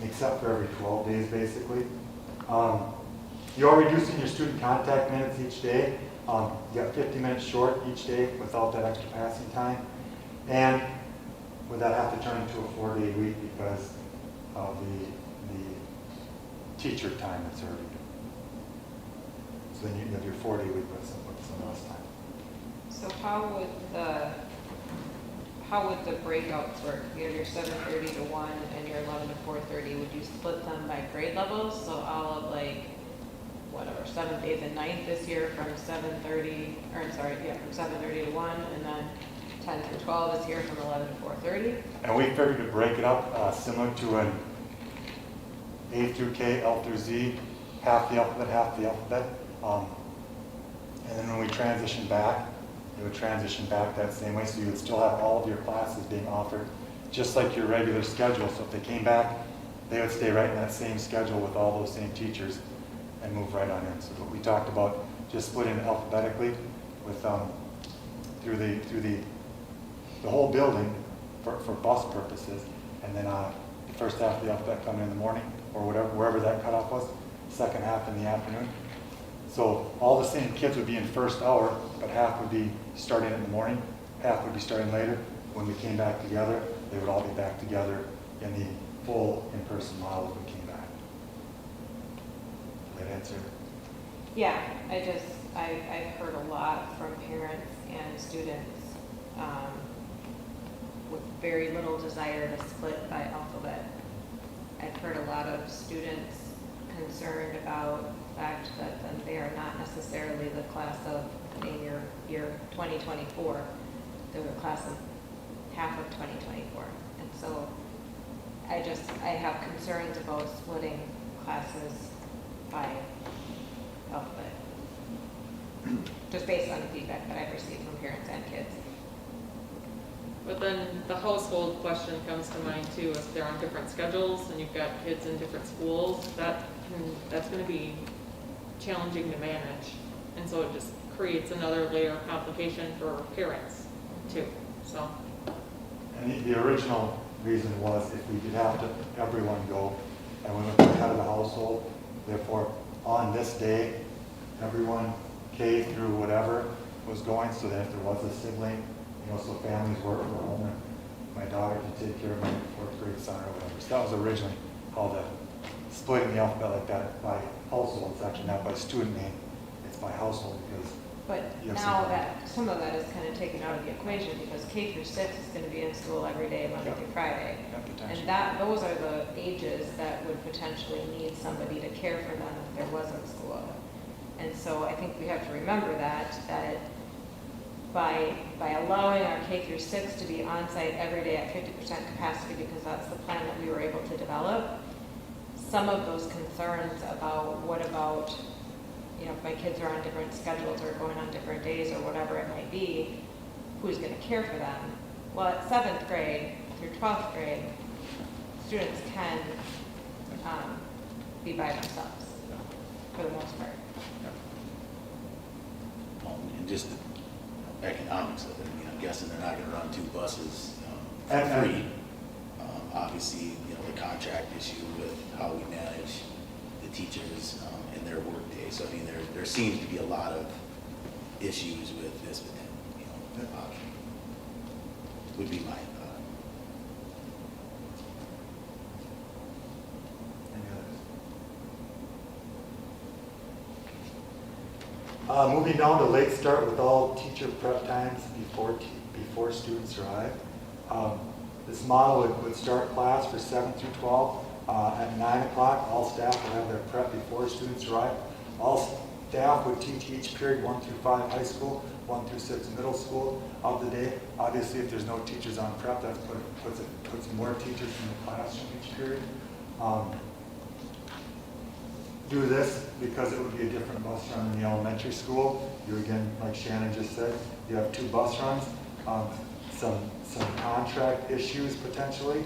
except for every 12 days basically. You are reducing your student contact minutes each day. You got 50 minutes short each day without that extra passing time. And would that have to turn into a 4-day week because of the teacher time that's already due? So then you have your 4-day week with some less time. So how would the breakouts work? You have your 7:30 to 1 and your 11 to 4:30. Would you split them by grade levels? So all of whatever, 7th, 8th, and 9th this year from 7:30 to 1, and then 10 through 12 this year from 11 to 4:30. And we figured to break it up similar to an A through K, L through Z, half the alphabet. And then when we transition back, it would transition back that same way. So you would still have all of your classes being offered just like your regular schedule. So if they came back, they would stay right in that same schedule with all those same teachers and move right on in. So what we talked about, just splitting alphabetically with through the whole building for bus purposes, and then the first half of the alphabet coming in the morning or wherever that cutoff was, second half in the afternoon. So all the same kids would be in first hour, but half would be starting in the morning, half would be starting later. When we came back together, they would all be back together in the full in-person model when we came back. Did that answer? Yeah, I've heard a lot from parents and students with very little desire to split by alphabet. I've heard a lot of students concerned about the fact that then they are not necessarily the class of year 2024. They're the class of half of 2024. And so I have concerns about splitting classes by alphabet, just based on the feedback that I've received from parents and kids. But then the household question comes to mind too. If they're on different schedules and you've got kids in different schools, that's going to be challenging to manage. And so it just creates another layer of complication for parents too. So. And the original reason was if we did have to everyone go and we went to the head of the household, therefore on this day, everyone K through whatever was going, so that if there was a sibling, so families were home and my daughter could take care of my 4th grade son or whatever. So that was originally how the splitting the alphabet like that by household. It's actually not by student name, it's by household because. But now that some of that is kind of taken out of the equation because K through 6 is going to be in school every day, Monday through Friday. And those are the ages that would potentially need somebody to care for them if there wasn't school. And so I think we have to remember that by allowing our K through 6 to be on site every day at 50% capacity, because that's the plan that we were able to develop, some of those concerns about what about, if my kids are on different schedules or going on different days or whatever it might be, who's going to care for them? Well, at 7th grade through 12th grade, students can be by themselves for the most part. And just economics of it. I mean, I'm guessing they're not gonna run 2 buses for And- free. Obviously, the contract issue with how we manage the teachers and their workday. So I mean, there seems to be a lot of issues with this, but then, option would be my thought. Any others? Moving down to late start with all teacher prep times before students arrive. This model would start class for 7 through 12 at 9 o'clock. All staff will have their prep before students arrive. All staff would teach each period 1 through 5 high school, 1 through 6 middle school of the day. Obviously, if there's no teachers on prep, that puts more teachers in the classroom each period. Do this because it would be a different bus run in the elementary school. You again, like Shannon just said, you have 2 bus runs. Some contract issues potentially.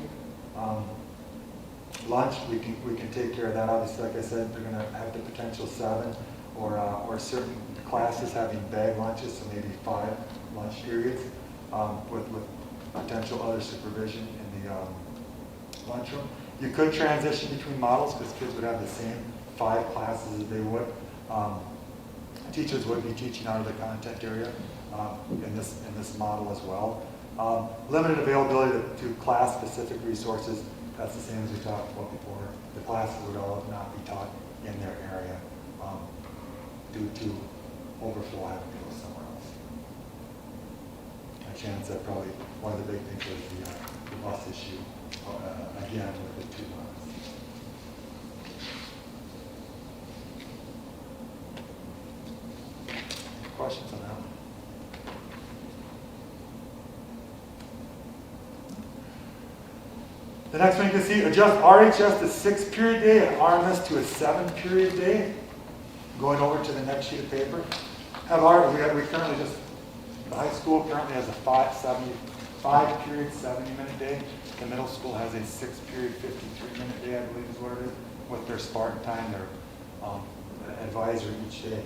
Lunch, we can take care of that. Obviously, like I said, they're going to have the potential 7 or certain classes having bag lunches, so maybe 5 lunch periods with potential other supervision in the lunchroom. You could transition between models because kids would have the same 5 classes as they would. Teachers would be teaching out of the content area in this model as well. Limited availability to class-specific resources. That's the same as we talked about before. The classes would all not be taught in their area due to overflow having to go somewhere else. Like Shannon said, probably one of the big things was the bus issue, again, with the 2 months. Questions on that one? The next one you can see, adjust RHS to 6-period day and RMS to a 7-period day. Going over to the next sheet of paper. We currently just, the high school currently has a 5-period, 70-minute day. The middle school has a 6-period, 53-minute day, I believe is what it is, with their Spartan time, their advisor each day.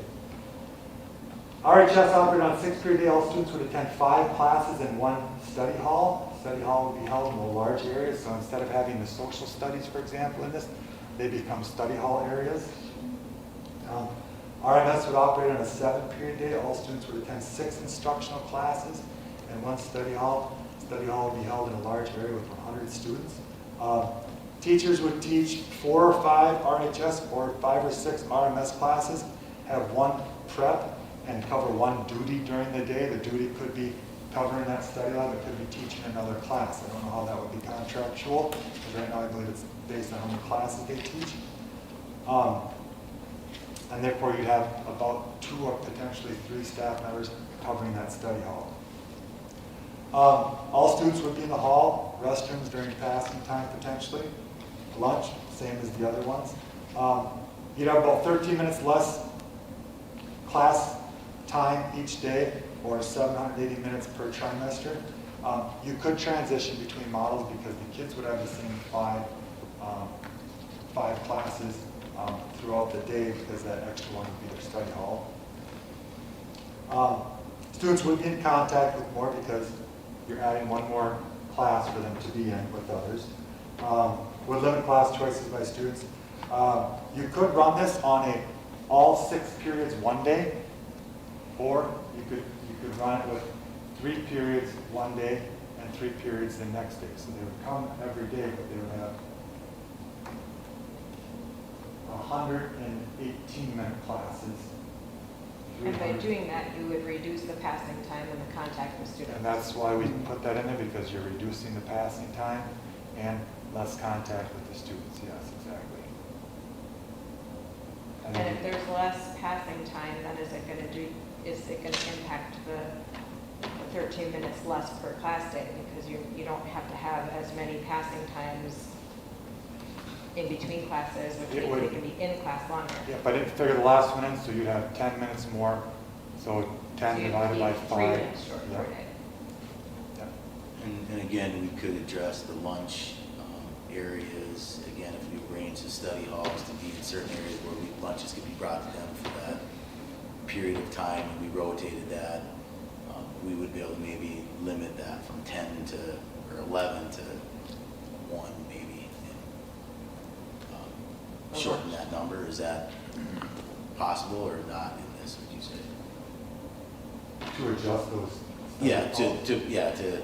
RHS operated on 6-period day. All students would attend 5 classes in 1 study hall. Study hall would be held in a large area, so instead of having the social studies, for example, in this, they become study hall areas. RMS would operate on a 7-period day. All students would attend 6 instructional classes in 1 study hall. Study hall would be held in a large area with 100 students. Teachers would teach 4 or 5 RHS or 5 or 6 RMS classes, have 1 prep, and cover 1 duty during the day. The duty could be covering that study lab, it could be teaching another class. I don't know how that would be contractual, because right now I believe it's based on how many classes they teach. And therefore you'd have about 2 or potentially 3 staff members covering that study hall. All students would be in the hall, restrooms during passing time potentially. Lunch, same as the other ones. You'd have about 13 minutes less class time each day, or 780 minutes per trimester. You could transition between models because the kids would have the same 5 classes throughout the day because that extra one would be their study hall. Students would be in contact with more because you're adding 1 more class for them to be in with others. Would limit class choices by students. You could run this on all 6 periods one day, or you could run it with 3 periods one day and 3 periods the next day. So they would come every day, but they would have 118-minute classes. And by doing that, you would reduce the passing time and the contact with students. And that's why we put that in there, because you're reducing the passing time and less contact with the students. Yes, exactly. And if there's less passing time, then is it going to impact the 13 minutes less per class day, because you don't have to have as many passing times in between classes, which means they can be in class longer. Yeah, but I didn't figure the last one in, so you'd have 10 minutes more. So 10 So you'd divided be by 3 5. minutes short per day. Yeah. And again, we could address the lunch areas. Again, if we arrange the study halls to be in certain areas where lunches could be brought to them for that period of time, and we rotated that, be able to maybe limit that from 10 to, or 11 to 1 maybe, and shorten that number. Is that possible or not in this, would you say? To adjust those. Yeah, to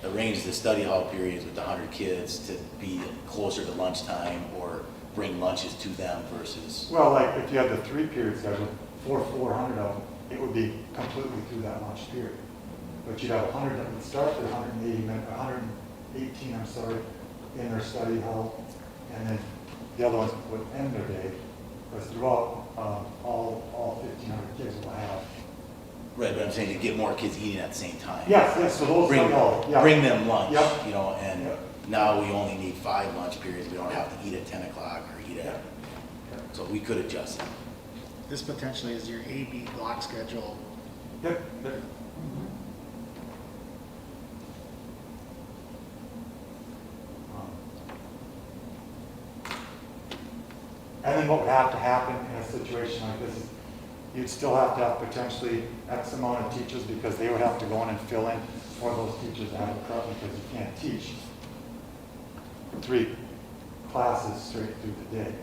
arrange the study hall periods with the 100 kids to be closer to lunchtime or bring lunches to them versus. Well, like if you had the 3-period schedule, 400 of them, it would be completely through that lunch period. But you'd have 100 that would start their 118, I'm sorry, in their study hall, and then the other ones would end their day, because throughout all 1,500 kids will have. Right, but I'm saying to get more kids eating at the same time. Yes, so those Bring, yeah. bring them lunch, Yep. you know, and Yep. now we only need 5 lunch periods. We don't have to eat at 10 o'clock or eat at, Yep. so we could adjust it. This potentially is your AB block schedule. Yep. Yep. And then what would have to happen in a situation like this is you'd still have to have potentially X amount of teachers because they would have to go in and fill in for those teachers that have a prep because you can't teach 3 classes straight through the day.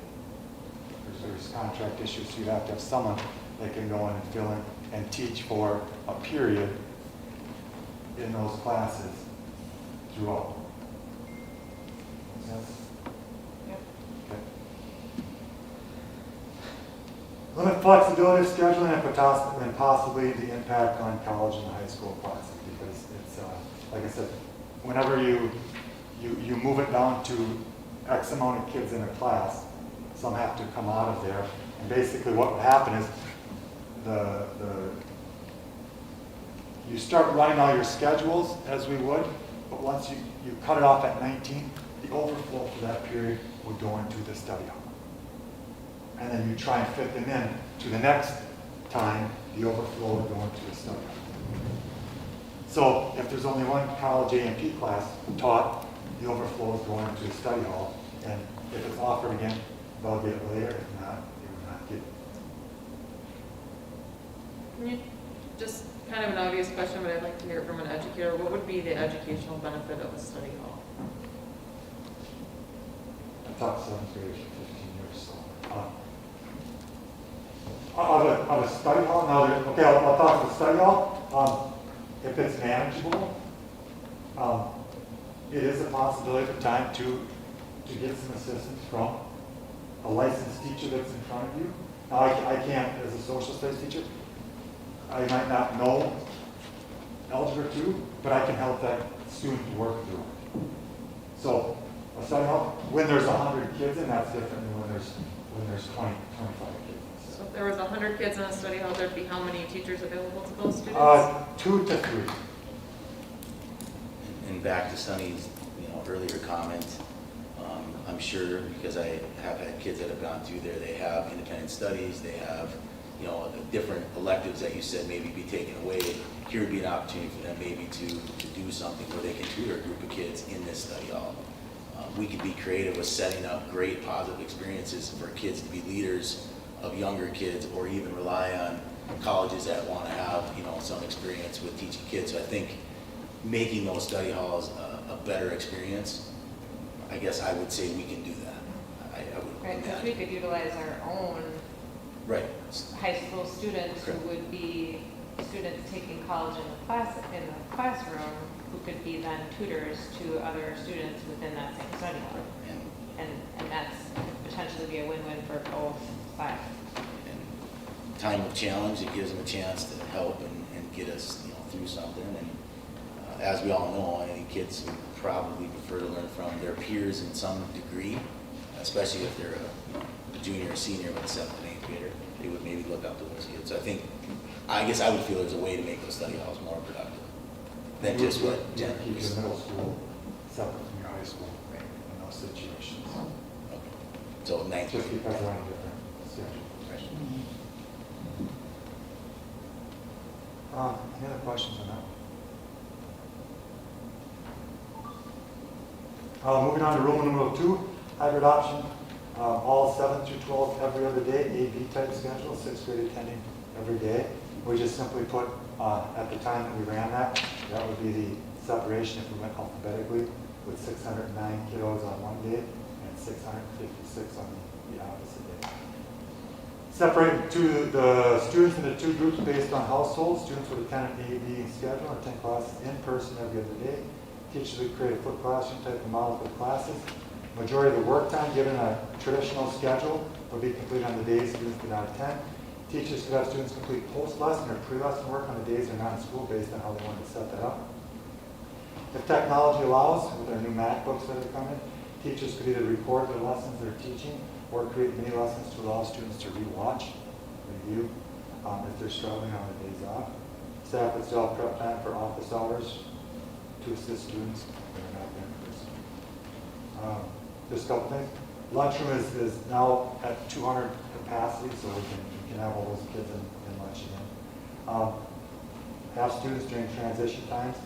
There's contract issues, so you have to have someone that can go in and fill in and teach for a period in those classes throughout. Make sense? Yep. Okay. Limit flexibility of scheduling and possibly the impact on college and high school classes because it's, like I said, whenever you move it down to X amount of kids in a class, some have to come out of there. And basically what would happen is you start running all your schedules as we would, but once you cut it off at 19, the overflow for that period would go into the study hall. And then you try and fit them in to the next time, the overflow would go into the study hall. So if there's only one college A&P class taught, the overflow is going into the study hall. And if it's offered again, they'll get it later. If not, they would not get it. Can you, just kind of an obvious question, but I'd like to hear from an educator. What would be the educational benefit of a study hall? I taught 7th grade for 15 years, so. Of a study hall? No, okay, I'll talk about the study hall. If it's manageable, it is a possibility for time to get some assistance from a licensed teacher that's in front of you. Now, I can't, as a social studies teacher, I might not know Algebra 2, but I can help that student work through it. So, a study hall, when there's 100 kids in, that's different than when there's 20, 25 kids. So if there was 100 kids in a study hall, there'd be how many teachers available to those students? 2 to 3. And back to Sunny's, earlier comment, I'm sure because I have had kids that have gone through there, they have independent studies, they have, different electives that you said maybe be taken away. Here would be an opportunity for them maybe to do something where they can tutor a group of kids in this study hall. We could be creative with setting up great positive experiences for kids to be leaders of younger kids, or even rely on colleges that want to have, some experience with teaching kids. So I think making those study halls a better experience, I guess I would say we can do that. I would. Right, because we could utilize our own Right. high school students who Correct. would be students taking college in the classroom, who could be then tutors to other students within that same study hall. And that's potentially be a win-win for both sides. And time of challenge, it gives them a chance to help and get us, through something. And as we all know, I think kids would probably prefer to learn from their peers in some degree, especially if they're a junior or senior with a 7th and 8th grader. They would maybe look up to those kids. So I guess I would feel there's a way to make those study halls more productive than just what Yeah, Jen keep was. your middle school separate from your high school in those situations. Okay. So 9th Just grade. because they're on a different schedule. Any other questions on that? Moving on to Roman numeral 2, hybrid option. All 7th through 12th every other day, AB type schedule, 6th grade attending every day. We just simply put, at the time that we ran that would be the separation if we went alphabetically, with 609 kiddos on one day and 656 on the opposite day. Separating the students into two groups based on households. Students would attend an A, B schedule and attend classes in person every other day. Teachers would create a flipped classroom type of model for the classes. Majority of the work time given a traditional schedule would be completed on the days students did not attend. Teachers could have students complete post-lesson or pre-lesson work on the days they're not in school based on how they wanted to set that up. If technology allows, with our new MacBooks that are coming, teachers could either record their lessons they're teaching or create mini lessons to allow students to rewatch, review, if they're struggling on the days off. Staff would still have prep time for office hours to assist students that are not there in person. Just a couple things. Lunchroom is now at 200 capacity, so we can have all those kids in lunch again. Have students during transition times,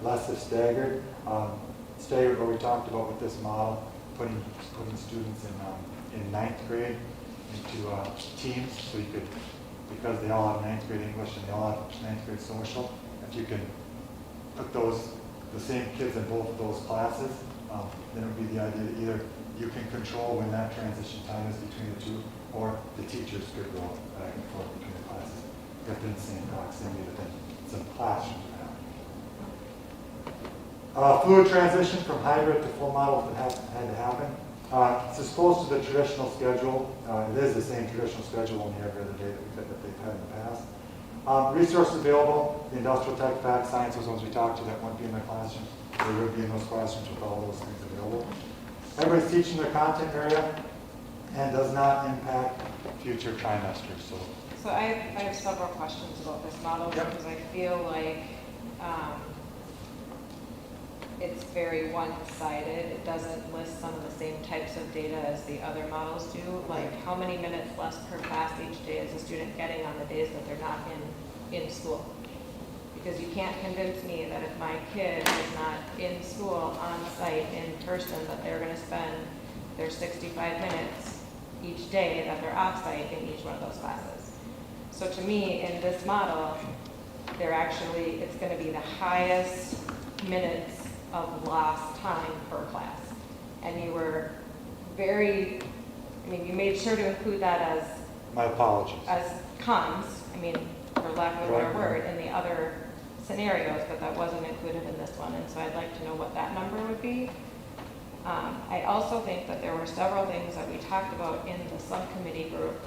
less if staggered. Staggered, what we talked about with this model, putting students in ninth grade into teams, so you could, because they all have ninth grade English and they all have ninth grade social, if you can put the same kids in both of those classes, then it would be the idea that either you can control when that transition time is between the two, or the teachers could go back and forth between the classes. If they're in the same proximity, but then some classrooms would happen. Fluid transition from hybrid to full model if it had to happen. It's as close to the traditional schedule. It is the same traditional schedule only every other day that they've had in the past. Resources available, the industrial tech, fact, science, those ones we talked to that wouldn't be in their classroom. They would be in those classrooms with all those things available. Everybody's teaching their content area and does not impact future trimesters. So I have several questions about this model because I feel like it's very one-sided. It doesn't list some of the same types of data as the other models do. Like how many minutes less per class each day is a student getting on the days that they're not in school? Because you can't convince me that if my kid is not in school, on site, in person, that they're going to spend their 65 minutes each day that they're off site in each one of those classes. So to me, in this model, it's going to be the highest minutes of lost time per class. And you were you made sure to include that as My apologies. as cons, for lack of a better word, in the other scenarios, but that wasn't included in this one, and so I'd like to know what that number would be. I also think that there were several things that we talked about in the subcommittee group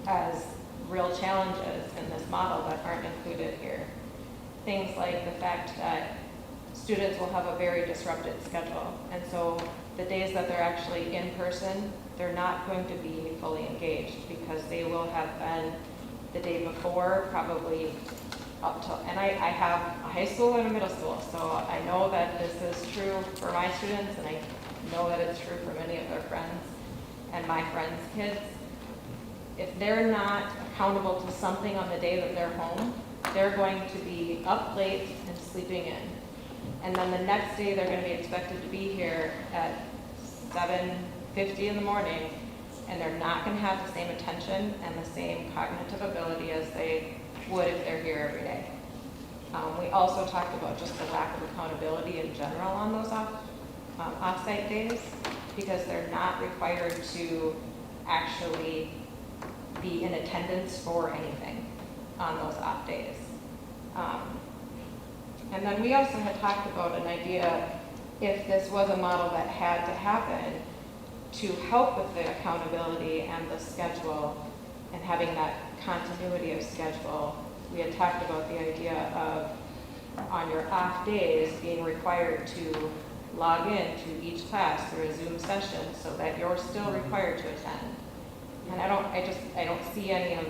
as real challenges in this model that aren't included here. Things like the fact that students will have a very disrupted schedule, and so the days that they're actually in person, they're not going to be fully engaged because they will have been the day before probably up till, and I have a high school and a middle school, so I know that this is true for my students, and I know that it's true for many of their friends and my friends' kids. If they're not accountable to something on the day that they're home, they're going to be up late and sleeping in. And then the next day, they're going to be expected to be here at 7:50 in the morning, and they're not going to have the same attention and the same cognitive ability as they would if they're here every day. We also talked about just the lack of accountability in general on those off-site days, because they're not required to actually be in attendance for anything on those off days. And then we also had talked about an idea, if this was a model that had to happen, to help with the accountability and the schedule and having that continuity of schedule. We had talked about the idea of, on your off days, being required to log in to each class through a Zoom session so that you're still required to attend. And I don't see any of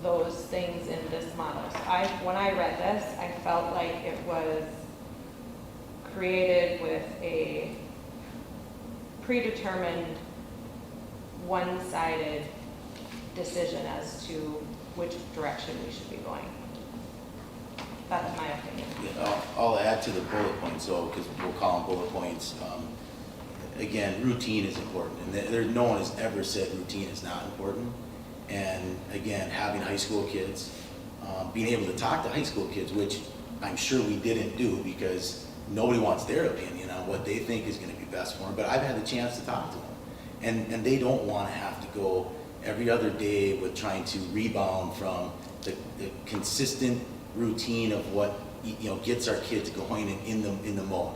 those things in this model. So when I read this, I felt like it was created with a predetermined, one-sided decision as to which direction we should be going. That's my opinion. Yeah, I'll add to the bullet points, because we'll call them bullet points. Again, routine is important, and no one has ever said routine is not important. And again, having high school kids, being able to talk to high school kids, which I'm sure we didn't do because nobody wants their opinion on what they think is going to be best for them, but I've had the chance to talk to them. And they don't want to have to go every other day with trying to rebound from the consistent routine of what gets our kids going and in the mode.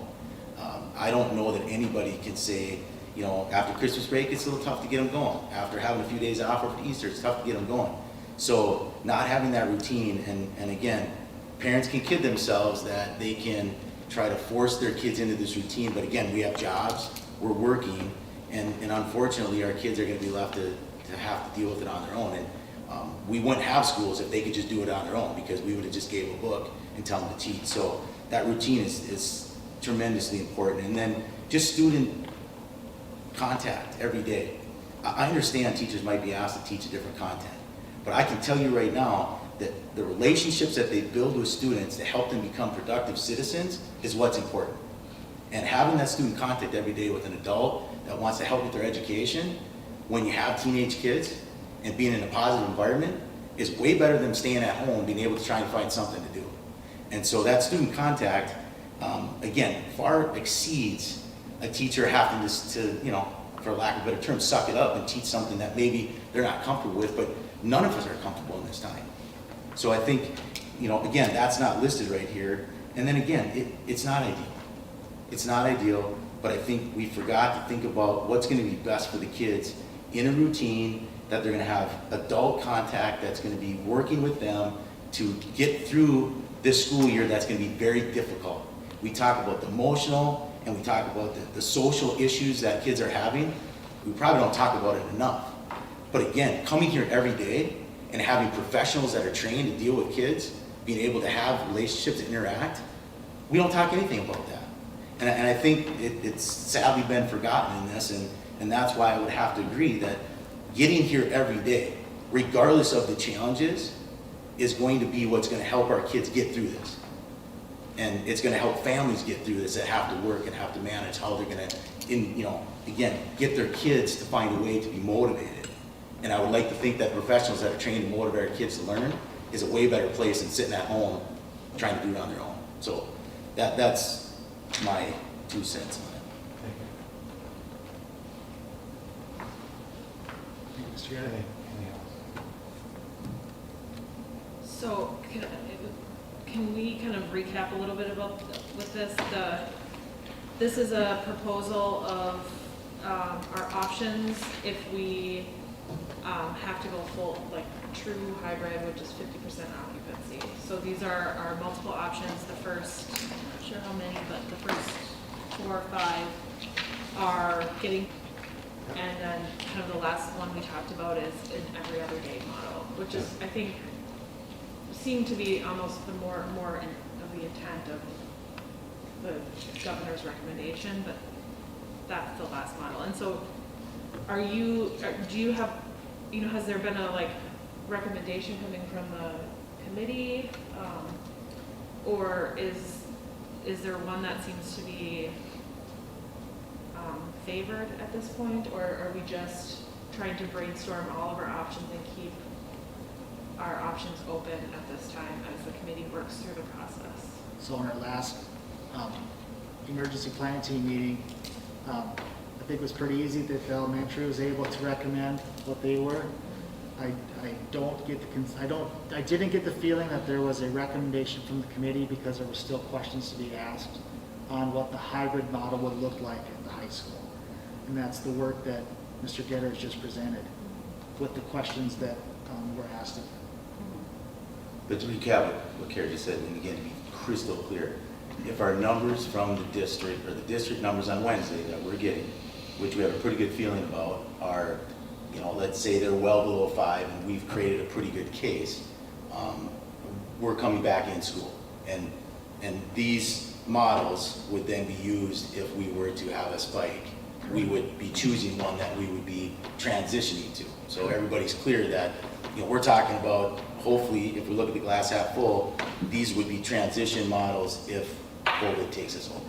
I don't know that anybody can say, after Christmas break, it's a little tough to get them going. After having a few days off for Easter, it's tough to get them going. So not having that routine, and again, parents can kid themselves that they can try to force their kids into this routine, but again, we have jobs, we're working, and unfortunately, our kids are going to be left to have to deal with it on their own. And we wouldn't have schools if they could just do it on their own, because we would have just gave a book and tell them to teach. So that routine is tremendously important. And then just student contact every day. I understand teachers might be asked to teach a different content, but I can tell you right now that the relationships that they build with students to help them become productive citizens is what's important. And having that student contact every day with an adult that wants to help with their education, when you have teenage kids and being in a positive environment, is way better than staying at home, being able to try and find something to do. And so that student contact, again, far exceeds a teacher having to, for lack of a better term, suck it up and teach something that maybe they're not comfortable with, but none of us are comfortable in this time. So I think, again, that's not listed right here. And then again, it's not ideal. It's not ideal, but I think we forgot to think about what's going to be best for the kids in a routine, that they're going to have adult contact that's going to be working with them to get through this school year that's going to be very difficult. We talk about the emotional and we talk about the social issues that kids are having. We probably don't talk about it enough. But again, coming here every day and having professionals that are trained to deal with kids, being able to have relationships and interact, we don't talk anything about that. And I think it's sadly been forgotten in this, and that's why I would have to agree that getting here every day, regardless of the challenges, is going to be what's going to help our kids get through this. And it's going to help families get through this that have to work and have to manage how they're going to, again, get their kids to find a way to be motivated. And I would like to think that professionals that are trained to motivate our kids to learn is a way better place than sitting at home trying to do it on their own. So that's my 2 cents on it. Mr. Yardley. So can we kind of recap a little bit about with this? This is a proposal of our options if we have to go full, like true hybrid, which is 50% occupancy. So these are our multiple options. The first, I'm not sure how many, but the first 4 or 5 are getting, and then kind of the last one we talked about is an every other day model, which is, I think, seemed to be almost the more of the intent of the governor's recommendation, but that's the last model. And so do you have, has there been a recommendation coming from the committee, or is there one that seems to be favored at this point, or are we just trying to brainstorm all of our options and keep our options open at this time as the committee works through the process? So in our last emergency planning team meeting, I think it was pretty easy that the elementary was able to recommend what they were. I didn't get the feeling that there was a recommendation from the committee, because there were still questions to be asked on what the hybrid model would look like at the high school. And that's the work that Mr. Getter has just presented with the questions that were asked of him. But to recap what Kara just said, and again, to be crystal clear, if our numbers from the district, or the district numbers on Wednesday that we're getting, which we have a pretty good feeling about, are, let's say they're well below 5 and we've created a pretty good case, we're coming back in school. And these models would then be used if we were to have a spike. We would be choosing one that we would be transitioning to. So everybody's clear that, we're talking about, hopefully, if we look at the glass half full, these would be transition models if COVID takes us over.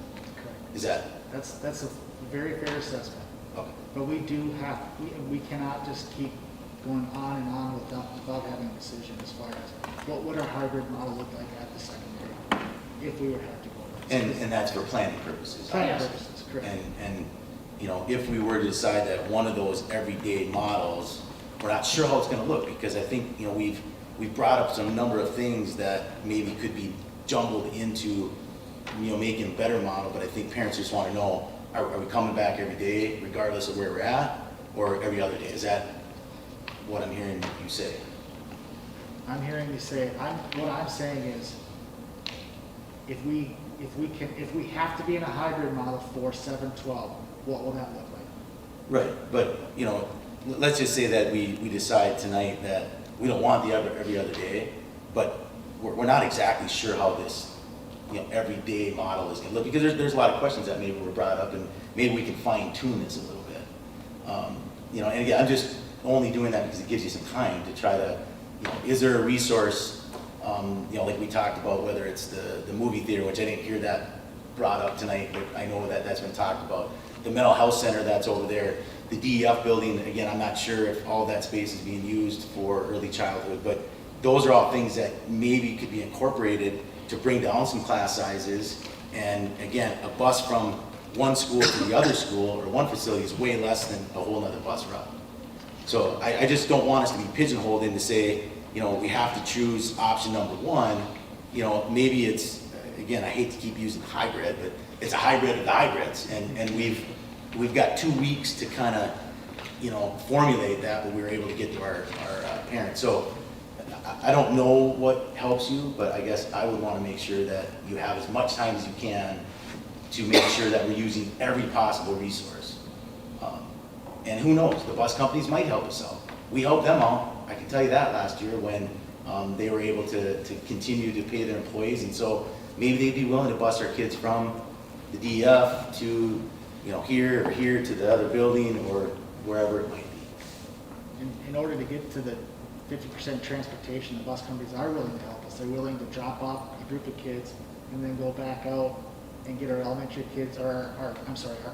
Correct. Is that? That's a very fair assessment. Okay. But we cannot just keep going on and on without having a decision as far as what would our hybrid model look like at the secondary if we would have to go. And that's for planning purposes. Planning purposes, correct. And, you know, if we were to decide that one of those everyday models, we're not sure how it's gonna look, because I think, you know, we've brought up some number of things that maybe could be jumbled into, you know, making a better model, but I think parents just wanna know, are we coming back every day regardless of where we're at, or every other day? Is that what I'm hearing you say? I'm hearing you say, what I'm saying is, if we have to be in a hybrid model for 7-12, what will that look like? Right, but, you know, let's just say that we decide tonight that we don't want the every other day, but we're not exactly sure how this, you know, everyday model is gonna look, because there's a lot of questions that maybe were brought up, and maybe we can fine tune this a little bit. You know, and again, I'm just only doing that because it gives you some time to try to, you know, is there a resource, you know, like we talked about, whether it's the movie theater, which I didn't hear that brought up tonight, but I know that that's been talked about. The mental health center that's over there, the DEF building, again, I'm not sure if all that space is being used for early childhood, but those are all things that maybe could be incorporated to bring down some class sizes. And again, a bus from one school to the other school or one facility is way less than a whole nother bus route. So I just don't want us to be pigeonholed in to say, you know, we have to choose option number one. You know, maybe it's, again, I hate to keep using hybrid, but it's a hybrid of the hybrids. And we've got 2 weeks to kind of, you know, formulate that, but we were able to get to our parents. So I don't know what helps you, but I guess I would want to make sure that you have as much time as you can to make sure that we're using every possible resource. And who knows, the bus companies might help us out. We helped them out, I can tell you that, last year when they were able to continue to pay their employees. And so maybe they'd be willing to bus our kids from the DEF to, you know, here or here to the other building or wherever it might be. In order to get to the 50% transportation, the bus companies are willing to help us. They're willing to drop off a group of kids and then go back out and get our elementary kids, or our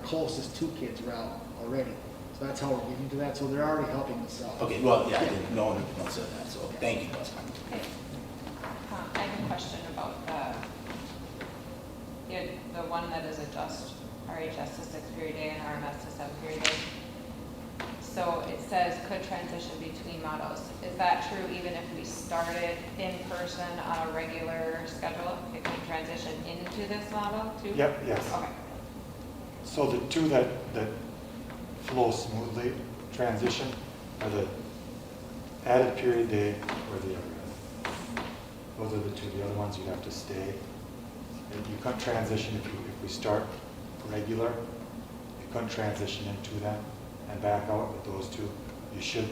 closest 2 kids route already. So that's how we're getting to that. So they're already helping us out. Okay, well, yeah, I didn't know no one said that, so thank you, bus company. Okay. I have a question about the one that is adjust RHS to 6th period day and RMS to 7th period day. So it says could transition between models. Is that true even if we started in person on a regular schedule? It could transition into this model too? Yep, yes. Okay. So the two that flow smoothly transition are the added period day or the other. Those are the two. The other ones you'd have to stay. And you couldn't transition if we start regular. You couldn't transition into them and back out. But those two, you should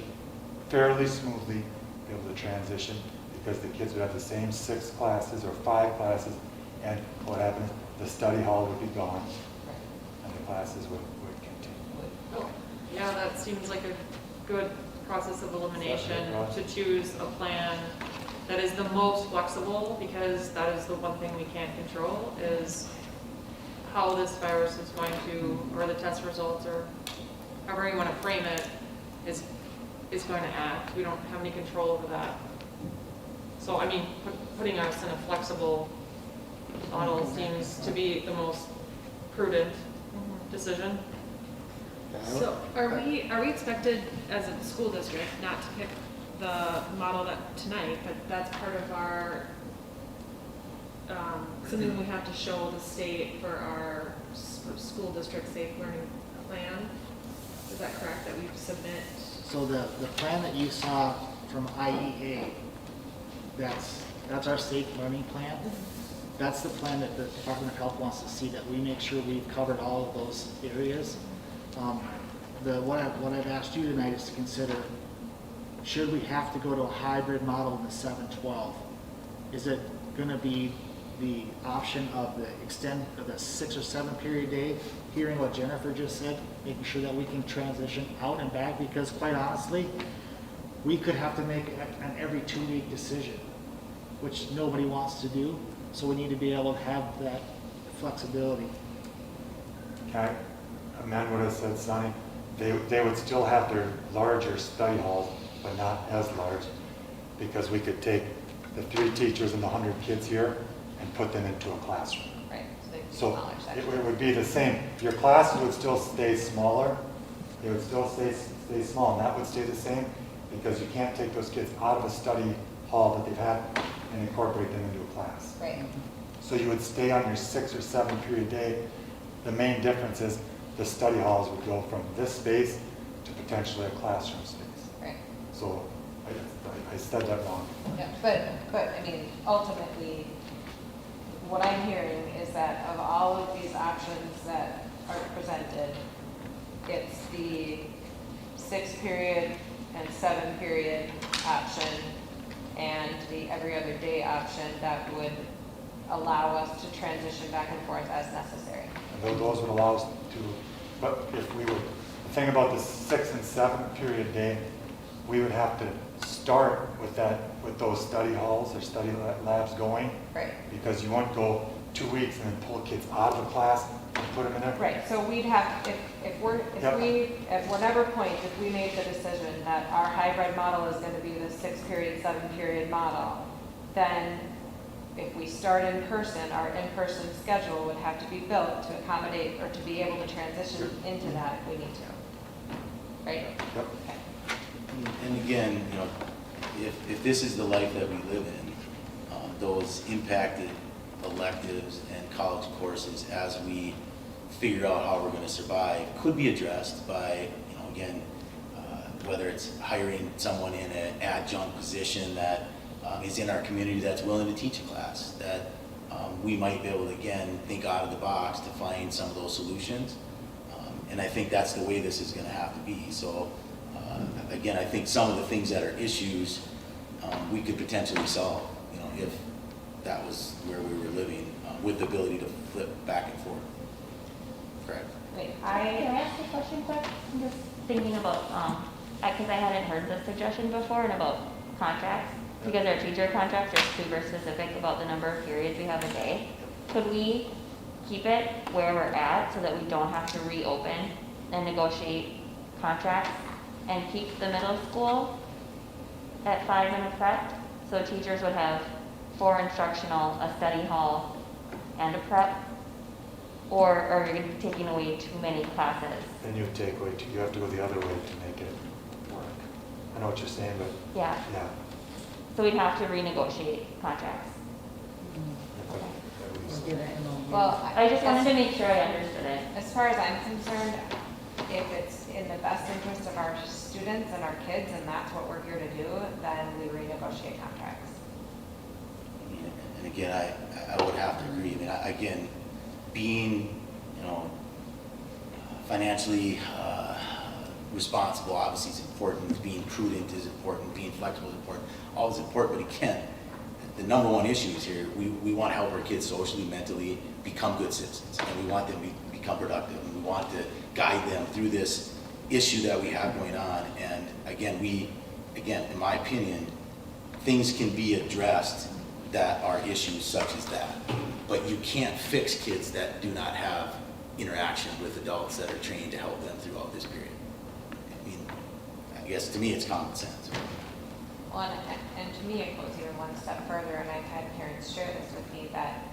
fairly smoothly be able to transition because the kids would have the same 6 classes or 5 classes, and what happens? The study hall would be gone, and the classes would continue. Yeah, that seems like a good process of elimination, to choose a plan that is the most flexible, because that is the one thing we can't control, is how this virus is going to, or the test results, or however you want to frame it, is going to act. We don't have any control over that. So, I mean, putting us in a flexible model seems to be the most prudent decision. So are we expected as a school district not to pick the model that tonight, but that's part of our, something we have to show the state for our school district safe learning plan? Is that correct, that we submit? So the plan that you saw from IEA, that's our safe learning plan. That's the plan that the Department of Health wants to see, that we make sure we've covered all of those areas. What I've asked you tonight is to consider, should we have to go to a hybrid model in the 7-12? Is it going to be the option of the 6 or 7 period day, hearing what Jennifer just said, making sure that we can transition out and back? Because quite honestly, we could have to make an every 2-week decision, which nobody wants to do. So we need to be able to have that flexibility. Can I amend what I said, Sonny? They would still have their larger study halls but not as large, because we could take the 3 teachers and the 100 kids here and put them into a classroom. Right, so they can be So smaller it sections. would be the same. Your classes would still stay smaller. They would still stay small, and that would stay the same, because you can't take those kids out of a study hall that they've had and incorporate them into a class. Right, So you would stay on your 6 or 7 period day. The main difference is the study halls would go from this space to potentially a classroom space. right. So I said that wrong. Yeah, but I mean, ultimately, what I'm hearing is that of all of these options that are presented, it's the 6 period and 7 period option and the every other day option that would allow us to transition back and forth as necessary. And those would allow us to, but if we would, the thing about the 6 and 7 period day, we would have to start with those study halls or study labs going. Right. Because you won't go 2 weeks and then pull kids out of the class and put them in there. Right, so we'd have, if we, at whatever point, if we made the decision that our hybrid model is gonna be the 6 period, 7 period model, then if we start in person, our in-person schedule would have to be built to accommodate or to be able to transition into that if we need to. Right? Yep. Okay. And again, if this is the life that we live in, those impacted electives and college courses as we figure out how we're going to survive could be addressed by, again, whether it's hiring someone in an adjunct position that is in our community that's willing to teach a class, that we might be able to, again, think out of the box to find some of those solutions. And I think that's the way this is going to have to be. So, again, I think some of the things that are issues we could potentially solve, if that was where we were living, with the ability to flip back and forth. Correct. Wait, Can I ask a question quick? I'm just thinking about, because I hadn't heard this suggestion before, and about contracts. Because our teacher contracts are super specific about the number of periods we have a day. Could we keep it where we're at so that we don't have to reopen and negotiate contracts, and keep the middle school at 5 in effect? So teachers would have 4 instructional, a study hall, and a prep? Or are you taking away too many classes? Then you take away, you have to go the other way to make it work. I know what you're saying, but Yeah, yeah. so we'd have to renegotiate contracts. We'll get an MOU. well, I just wanted to make sure I understood it. as far as I'm concerned, if it's in the best interest of our students and our kids, and that's what we're here to do, then we renegotiate contracts. And again, I would have to agree. I mean, again, being, financially responsible obviously is important. Being prudent is important. Being flexible is important. All is important, but again, the number one issue is here. We want to help our kids socially, mentally become good citizens, and we want them to become productive, and we want to guide them through this issue that we have going on. And again, in my opinion, things can be addressed that are issues such as that. But you can't fix kids that do not have interaction with adults that are trained to help them throughout this period. I mean, I guess to me it's common sense. Well, and to me, it goes even one step further, and I've had parents share this with me, that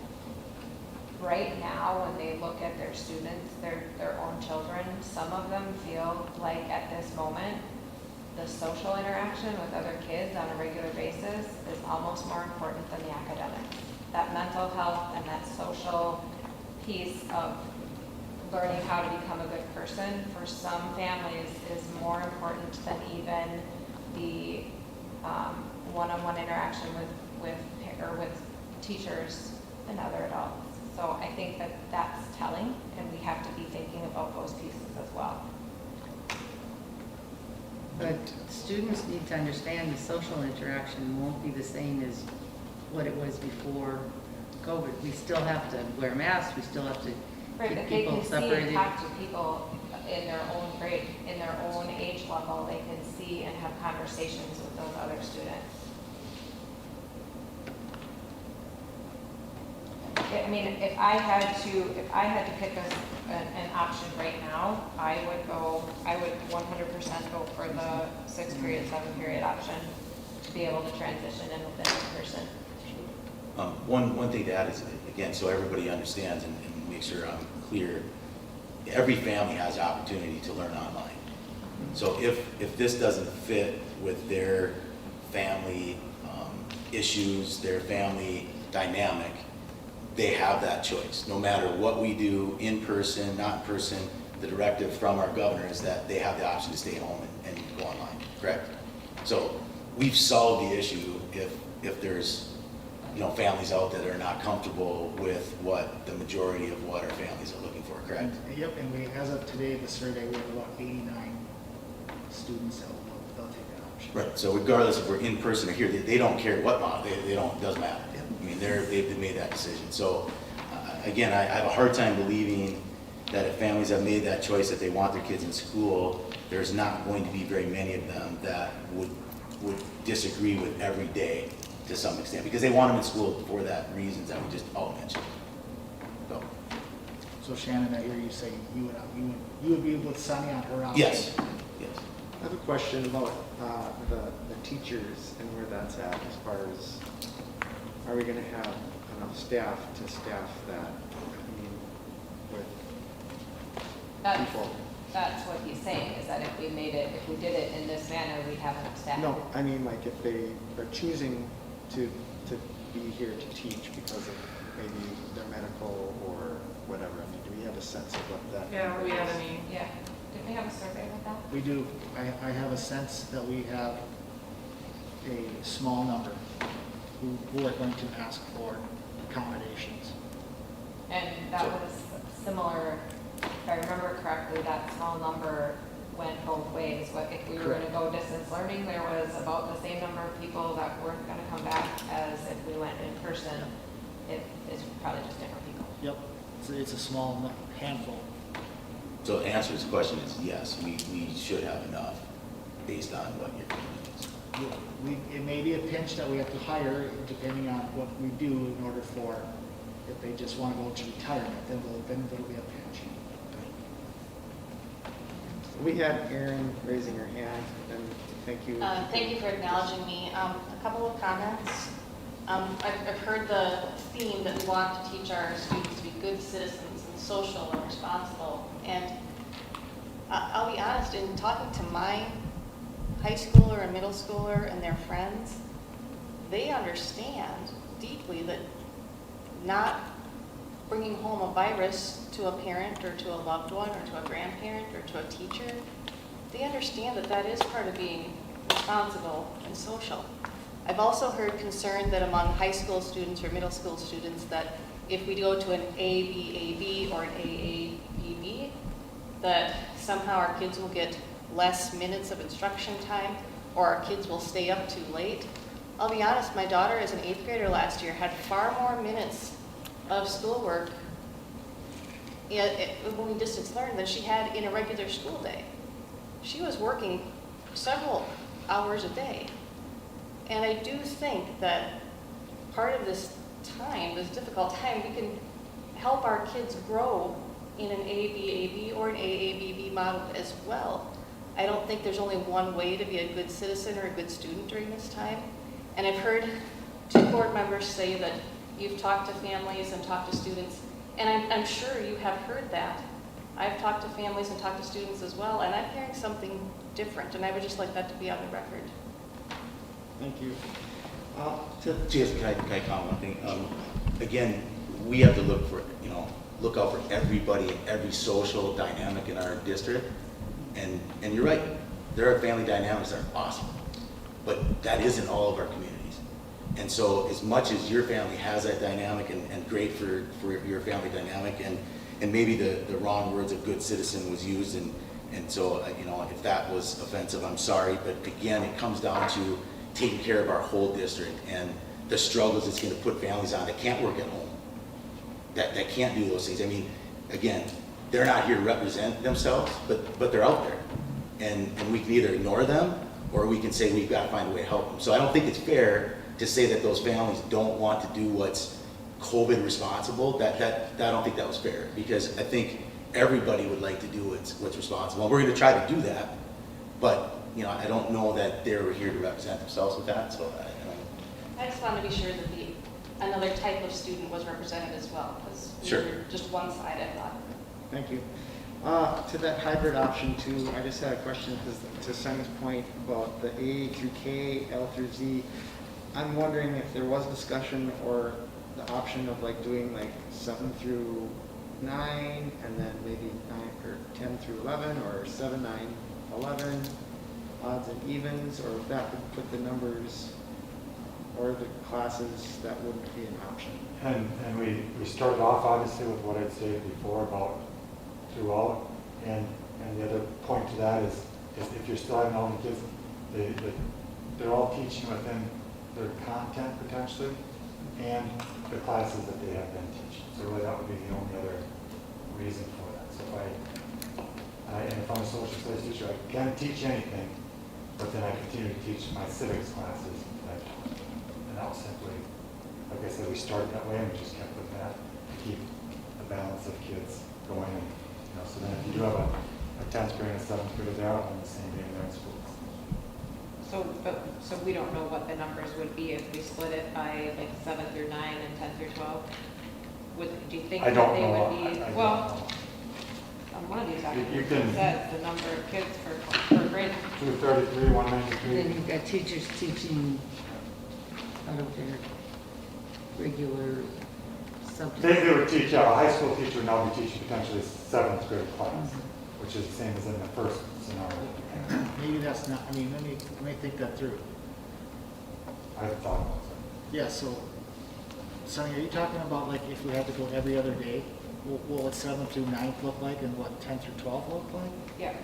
right now, when they look at their students, their own children, some of them feel like at this moment, the social interaction with other kids on a regular basis is almost more important than the academics. That mental health and that social piece of learning how to become a good person for some families is more important than even the one-on-one interaction with teachers and other adults. So I think that that's telling, and we have to be thinking about those pieces as well. But students need to understand the social interaction won't be the same as what it was before COVID. We still have to wear masks, we still have to Right, keep but they people can see and separated. talk to people in their own grade, in their own age level. They can see and have conversations with those other students. I mean, if I had to pick an option right now, I would 100% go for the 6 period, 7 period option to be able to transition in with an in-person. One thing to add is, again, so everybody understands and make sure I'm clear, every family has the opportunity to learn online. So if this doesn't fit with their family issues, their family dynamic, they have that choice. No matter what we do, in person, not in person, the directive from our governor is that they have the option to stay home and go online, correct? So we've solved the issue if there's families out there that are not comfortable with what the majority of what our families are looking for, correct? Yep, and we, as of today, the survey, we have about 89 students that they'll take that option. Right, so regardless if we're in person or here, they don't care what model, they don't, it doesn't matter. I mean, they've made that decision. So again, I have a hard time believing that if families have made that choice that they want their kids in school, there's not going to be very many of them that would disagree with every day to some extent, because they want them in school for that reasons that we just all mentioned. So Shannon, I hear you say you would be with Sunny on her option. Yes. I have a question about the teachers and where that's at as far as, are we going to have enough staff to staff that, with people? That's what he's saying, is that if we did it in this manner, we'd have enough staff. No, I mean, like, if they are choosing to be here to teach because of maybe their medical or whatever, I mean, do we have a sense of what that? Yeah, do we have any? Yeah, did we have a survey with that? We do. I have a sense that we have a small number who are going to ask for accommodations. And that was similar, if I remember correctly, that small number went both ways. If we were going to go distance learning, there was about the same number of people that weren't going to come back as if we went in person. It's probably just different people. Yep, it's a small handful. So to answer his question is yes, we should have enough based on what you're doing. It may be a pinch that we have to hire depending on what we do in order for, if they just want to go to retirement, then it'll be a pinch. We had Erin raising her hand, and thank you. Thank you for acknowledging me. A couple of comments. I've heard the theme that we want to teach our students to be good citizens and social and responsible. And I'll be honest, in talking to my high schooler and middle schooler and their friends, they understand deeply that not bringing home a virus to a parent or to a loved one or to a grandparent or to a teacher, they understand that that is part of being responsible and social. I've also heard concern that among high school students or middle school students that if we go to an ABAB or an AABB, that somehow our kids will get less minutes of instruction time or our kids will stay up too late. I'll be honest, my daughter as an 8th grader last year had far more minutes of schoolwork when we distance learned than she had in a regular school day. She was working several hours a day. And I do think that part of this time, this difficult time, we can help our kids grow in an ABAB or an AABB model as well. I don't think there's only one way to be a good citizen or a good student during this time. And I've heard 2 board members say that you've talked to families and talked to students, and I'm sure you have heard that. I've talked to families and talked to students as well, and I'm hearing something different, and I would just like that to be on the record. Thank you. Just can I comment one thing? Again, we have to look out for everybody and every social dynamic in our district. And you're right, there are family dynamics that are awesome, but that isn't all of our communities. And so as much as your family has that dynamic and great for your family dynamic, and maybe the wrong words of good citizen was used, and so if that was offensive, I'm sorry, but again, it comes down to taking care of our whole district and the struggles it's going to put families on that can't work at home, that can't do those things. I mean, again, they're not here to represent themselves, but they're out there. And we can either ignore them or we can say we've got to find a way to help them. So I don't think it's fair to say that those families don't want to do what's COVID responsible. I don't think that was fair, because I think everybody would like to do what's responsible. We're gonna try to do that, but, you know, I don't know that they're here to represent themselves with that, so I just wanted to be sure that another type of student was represented as well, because Sure. we were just one side, I thought. Thank you. To that hybrid option too, I just had a question because to Sunny's point about the A through K, L through Z, I'm wondering if there was discussion or the option of like doing like 7 through 9 and then maybe 9 or 10 through 11 or 7, 9, 11, odds and evens, or if that would put the numbers or the classes, that wouldn't be an option. And we started off obviously with what I'd stated before about throughout, and the other point to that is if you're still having all the kids, they're all teaching within their content potentially, and the classes that they have been teaching. So really that would be the only other reason for that. So if I'm a social studies teacher, I can teach anything, but then I continue to teach my civics classes that I've taught. And that was simply, like I said, we started that way and we just kept with that to keep the balance of kids going. And, you know, so then if you do have a 10th grade and a 7th grade, they're out on the same day in their schools. So we don't know what the numbers would be if we split it by like 7 through 9 and 10 through 12? Do you think I that don't they know. would be, I don't well, know. on one of these You documents, can- it says the number of kids per grade. 233, And then 193. you've got teachers teaching out of their regular subjects. They would teach, a high school teacher would now be teaching potentially a 7th grade class, which is the same as in the first scenario. Maybe that's not, I mean, let me think that through. I thought about that. Yeah, so, Sonny, are you talking about like if we had to go every other day? What 7th through 9th look like and what 10th through 12th look like? Yeah.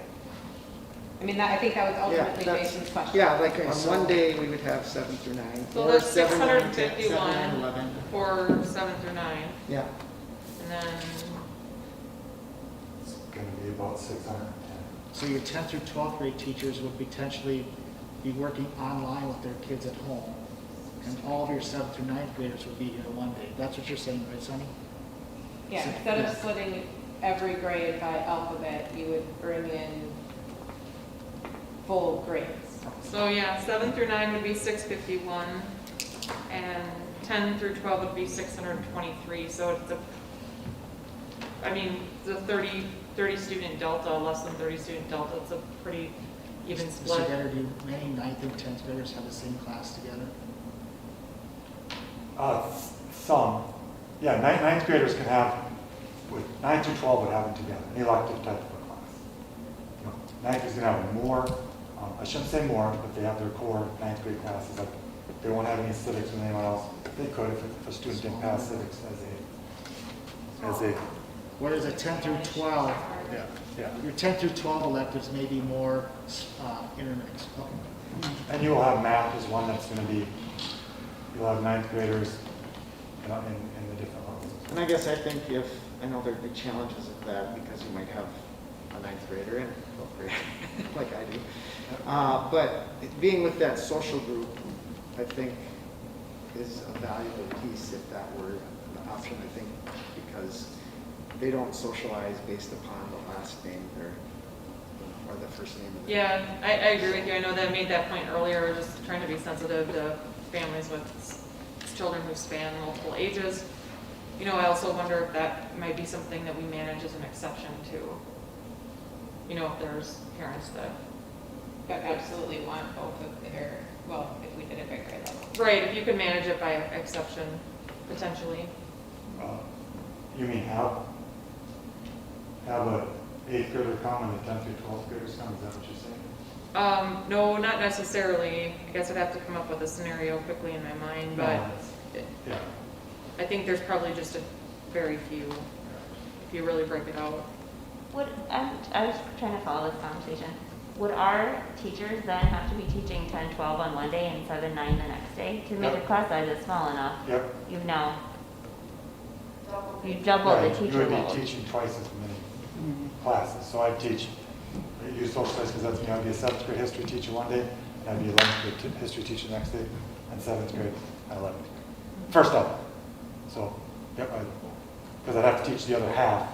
I mean, I think that was ultimately that's- Jason's question. Yeah, like on So- one day we would have 7 through 9. So or there's 7, 9, 10, 651 7, 9, 11. for 7 through 9, Yeah. and then, It's going to be about 610. So your 10th through 12th grade teachers would potentially be working online with their kids at home. And all of your 7th through 9th graders would be here one day. That's what you're saying, right, Sonny? Yeah, instead of splitting every grade by alphabet, you would bring in full grades. so yeah, 7 through 9 would be 651, and 10 through 12 would be 623, so it's I mean, the 30 student delta, less than 30 student delta, it's a pretty even So split. better do many 9th and 10th graders have the same class together? Some. Yeah, 9th graders can have, with 9 through 12 would have them together, an elective type of a class. You know, 9th is going to have more, I shouldn't say more, but they have their core 9th grade classes. Like, they won't have any civics with anyone else. They could if a student didn't pass civics as a Whereas a 10 through 12, yeah. your 10 through 12 electives may be more intermixed. Okay. And you will have math is one that's going to be, you'll have 9th graders in the different levels. And I guess I think I know there'd be challenges of that because you might have a 9th grader and a 12th grader, like I do. But being with that social group, I think, is a valuable piece if that were the option, I think, because they don't socialize based upon the last name or the first name of the Yeah, I agree with you. I know that I made that point earlier, we're just trying to be sensitive to families with children who span multiple ages. You know, I also wonder if that might be something that we manage as an exception to, you know, if there's parents that. But absolutely want both of their, well, if we did it by grade level. Right, if you could manage it by exception, potentially. You mean have a 8th grader come and the 10th through 12th graders come? Is that what you're saying? No, not necessarily. I guess I'd have to come up with a scenario quickly in my mind, but Yeah. I think there's probably just a very few, if you really break it out. I was trying to follow this conversation. Would our teachers then have to be teaching 10, 12 on one day and 7, 9 the next day? Because Yep. maybe the class size is small enough. Yep. You've now, you Yeah, double the teacher you would load. be teaching twice as many classes. So I'd teach, use social studies because that's me. I'd be a 7th grade history teacher one day, and I'd be 11th grade history teacher the next day, and 7th grade and 11th grade. First up. So, yep, because I'd have to teach the other half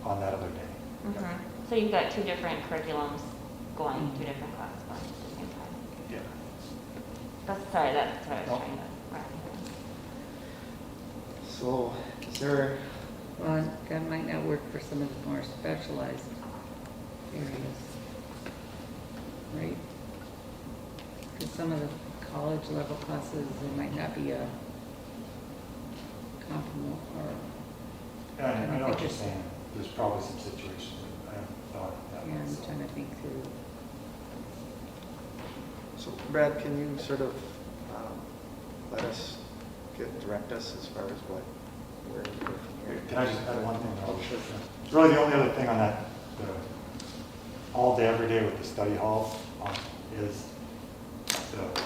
on that other day. So you've got two different curriculums going, two different classes going at the same time. Yeah. Sorry, that's what I was No. trying to wrap So is there, Well, that might not work for some of the more specialized areas, right? Because some of the college level classes, there might not be a comparable or, Yeah, I know what you're it's- saying. There's probably some situations that I haven't thought of that. yeah, I'm myself. trying to think through. so Brad, can you sort of let us, direct us as far as where to go from here? Can I just add one thing? Oh, sure. Really, the only other thing on that, all day, every day with the study halls is the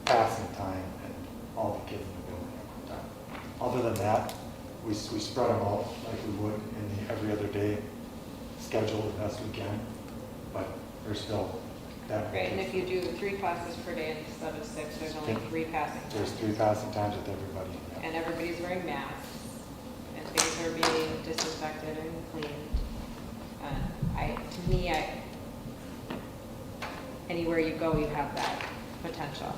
passing time and all the kids in the building at one time. Other than that, we spread them out like we would in the every other day schedule as best we can, but there's still that. Right, and if you do 3 classes per day instead of 6, there's only 3 passing There's times. 3 passing times with everybody. Yeah. And everybody's wearing masks, and things are being disinfected and cleaned. To me, anywhere you go, you have that potential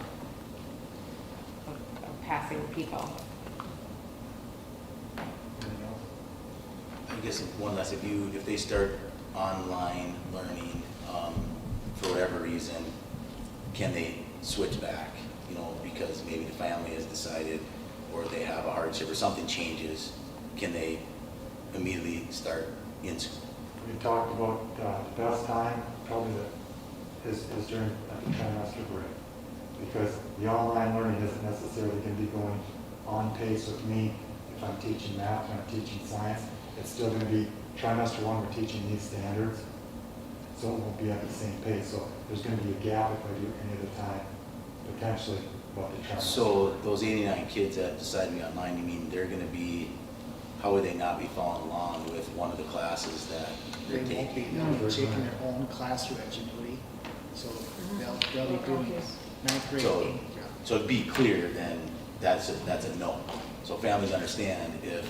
of passing people. Anything else? I guess one less, if they start online learning, for whatever reason, can they switch back? You know, because maybe the family has decided, or they have a hardship, or something changes, can they immediately start in school? We talked about the best time probably is during the trimester break, because the online learning isn't necessarily going to be going on pace with me. If I'm teaching math and I'm teaching science, it's still going to be trimester 1, we're teaching these standards, so it won't be at the same pace. So there's going to be a gap if I do any other time, potentially, about the trimester. So those 89 kids that decide to be online, you mean they're going to be, how would they not be following along with one of the classes that They they're won't be taking? taking their own class through Edgenuity, so they'll be doing ninth grade. So, yeah. so to be clear, then that's a no. So families understand if,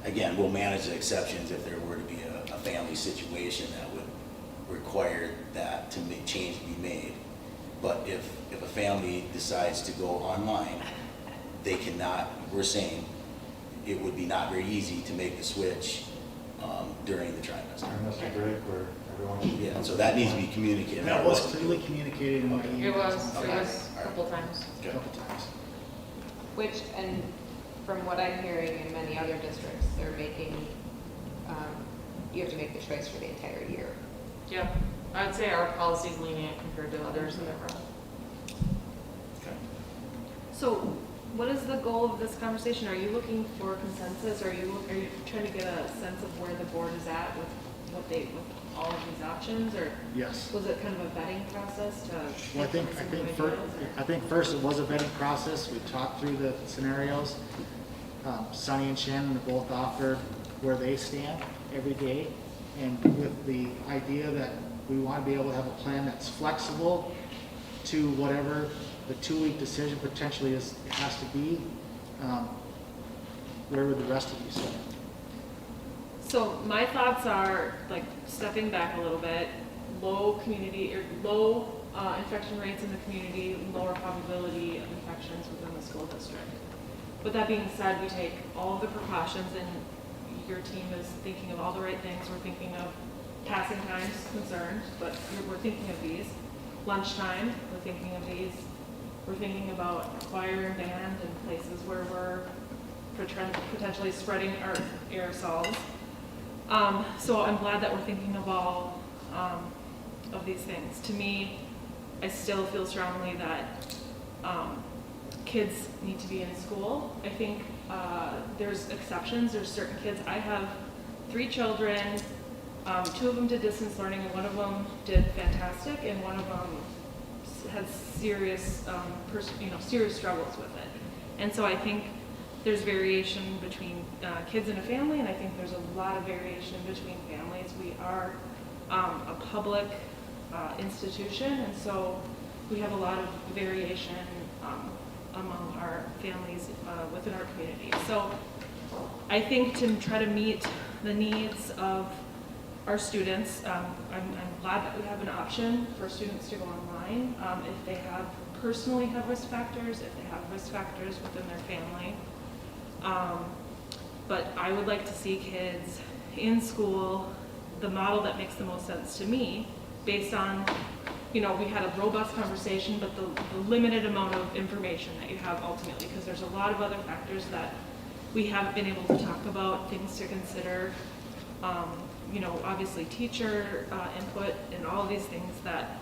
again, we'll manage the exceptions if there were to be a family situation that would require that to make change to be made. But if a family decides to go online, they cannot, we're saying it would be not very easy to make the switch during the trimester. Trimester break where everyone should be. Yeah, so that needs to be communicated. And that was clearly communicated in my It email. was Okay. a couple times. A couple times. Which, and from what I'm hearing in many other districts, they're making, you have to make the choice for the entire year. Yep, I would say our policy is lenient compared to others that I've run. Okay. So what is the goal of this conversation? Are you looking for consensus? Are you trying to get a sense of where the board is at with with all of these options? Or Yes. was it kind of a vetting process to? Well, I think first it was a vetting process. We talked through the scenarios. Sonny and Shannon both offered where they stand every day, and with the idea that we want to be able to have a plan that's flexible to whatever the 2-week decision potentially has to be. Where would the rest of you stand? So my thoughts are, like, stepping back a little bit, low infection rates in the community, lower probability of infections within the school district. With that being said, we take all of the precautions, and your team is thinking of all the right things. We're thinking of passing times concerned, but we're thinking of these. Lunchtime, we're thinking of these. We're thinking about choir and band and places where we're potentially spreading our aerosols. So I'm glad that we're thinking of all of these things. To me, I still feel strongly that kids need to be in school. I think there's exceptions. There's certain kids. I have 3 children. 2 of them did distance learning, and 1 of them did fantastic, and 1 of them has serious, serious struggles with it. And so I think there's variation between kids in a family, and I think there's a lot of variation between families. We are a public institution, and so we have a lot of variation among our families within our community. So I think to try to meet the needs of our students, I'm glad that we have an option for students to go online if they personally have risk factors, if they have risk factors within their family. But I would like to see kids in school, the model that makes the most sense to me, based on, we had a robust conversation, but the limited amount of information that you have ultimately, because there's a lot of other factors that we haven't been able to talk about, things to consider. Obviously teacher input and all of these things that,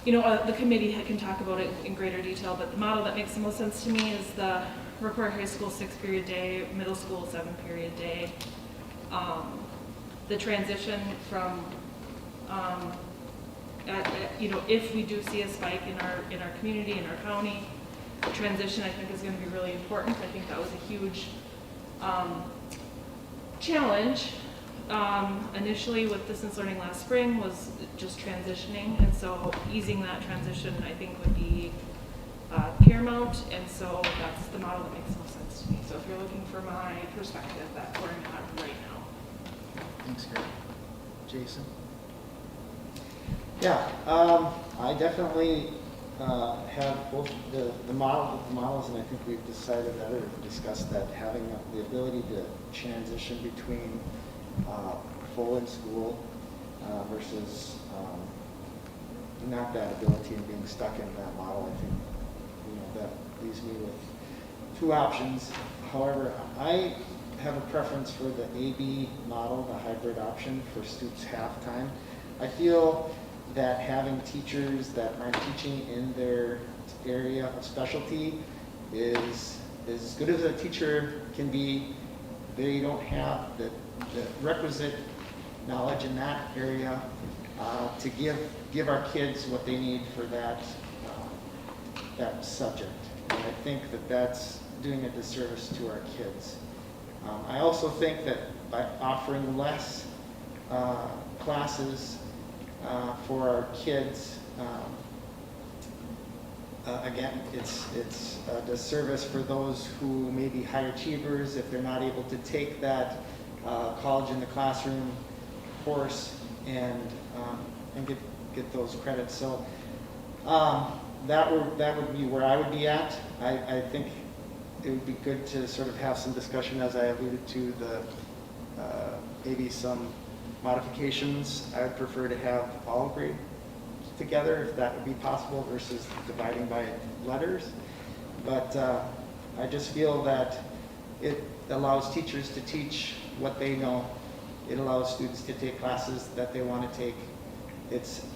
the committee can talk about it in greater detail, but the model that makes the most sense to me is the Rocori High School 6-period day, middle school 7-period day. The transition from, if we do see a spike in our community, in our county, the transition I think is going to be really important. I think that was a huge challenge initially with distance learning last spring, was just transitioning, and so easing that transition I think would be paramount, and so that's the model that makes the most sense to me. So if you're looking for my perspective, that's where I'm at right now. Thanks, Gary. Jason? Yeah, I definitely have both the models, and I think we've decided that, or discussed that, having the ability to transition between full in school versus not that ability and being stuck in that model. I think that leaves me with two options. However, I have a preference for the AB model, the hybrid option for students half-time. I feel that having teachers that aren't teaching in their area of specialty is as good as a teacher can be. They don't have the requisite knowledge in that area to give our kids what they need for that subject. And I think that that's doing a disservice to our kids. I also think that by offering less classes for our kids, again, it's a disservice for those who may be high achievers if they're not able to take that college in the classroom course and get those credits. So that would be where I would be at. I think it would be good to sort of have some discussion, as I alluded to, maybe some modifications. I would prefer to have all grades together, if that would be possible, versus dividing by letters. But I just feel that it allows teachers to teach what they know. It allows students to take classes that they want to take. It's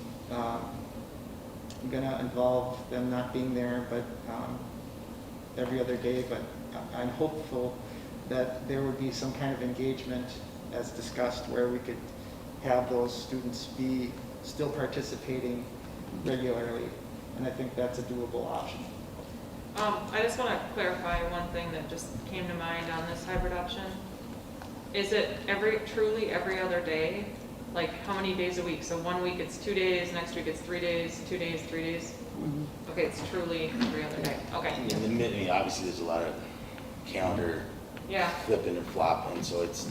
going to involve them not being there, but every other day. But I'm hopeful that there would be some kind of engagement, as discussed, where we could have those students be still participating regularly, and I think that's a doable option. I just want to clarify one thing that just came to mind on this hybrid option. Is it truly every other day? Like how many days a week? So 1 week it's 2 days, next week it's 3 days, 2 days, 3 days? Mm-hmm. Okay, it's truly every other day. Okay. Obviously there's a lot of calendar flipping and flopping, so it's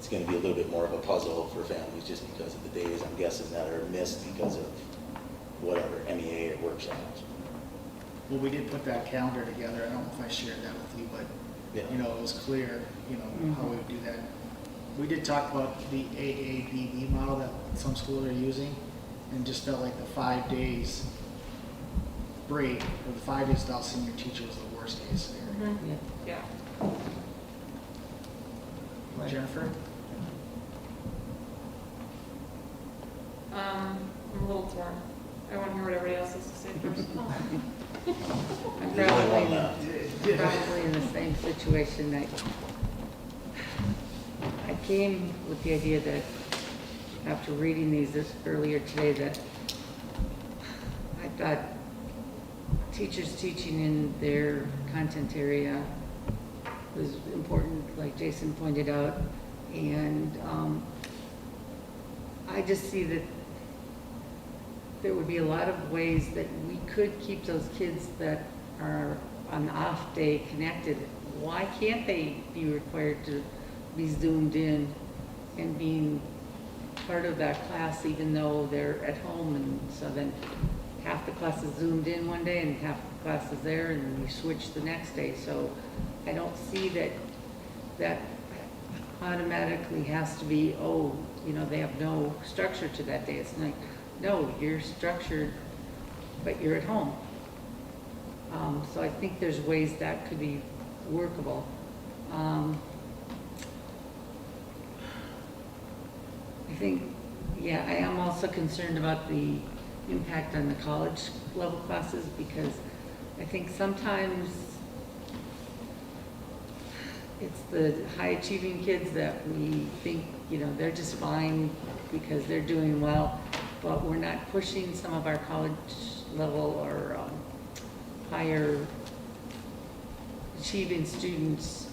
going to be a little bit more of a puzzle for families just because of the days, I'm guessing, that are missed because of whatever, MEA or workshops. Well, we did put that calendar together. I don't know if I shared that with you, but it was clear, how we would do that. We did talk about the AABB model that some schools are using, and just felt like the 5 days break, or the 5 days without senior teacher was the worst case scenario. Mm-hmm. Yeah. Jennifer? I'm a little torn. I want to hear what everybody else has to say first. I'm probably in the same situation. I came with the idea that after reading these earlier today, that I thought teachers teaching in their content area was important, like Jason pointed out, and I just see that there would be a lot of ways that we could keep those kids that are on the off day connected. Why can't they be required to be zoomed in and being part of that class even though they're at home, and so then half the class is zoomed in one day and half the class is there and then we switch the next day. So I don't see that automatically has to be, oh, you know, they have no structure to that day. It's like, no, you're structured, but you're at home. So I think there's ways that could be workable. I think, yeah, I am also concerned about the impact on the college level classes, because I think sometimes it's the high achieving kids that we think, you know, they're just fine because they're doing well, but we're not pushing some of our college level or higher achieving students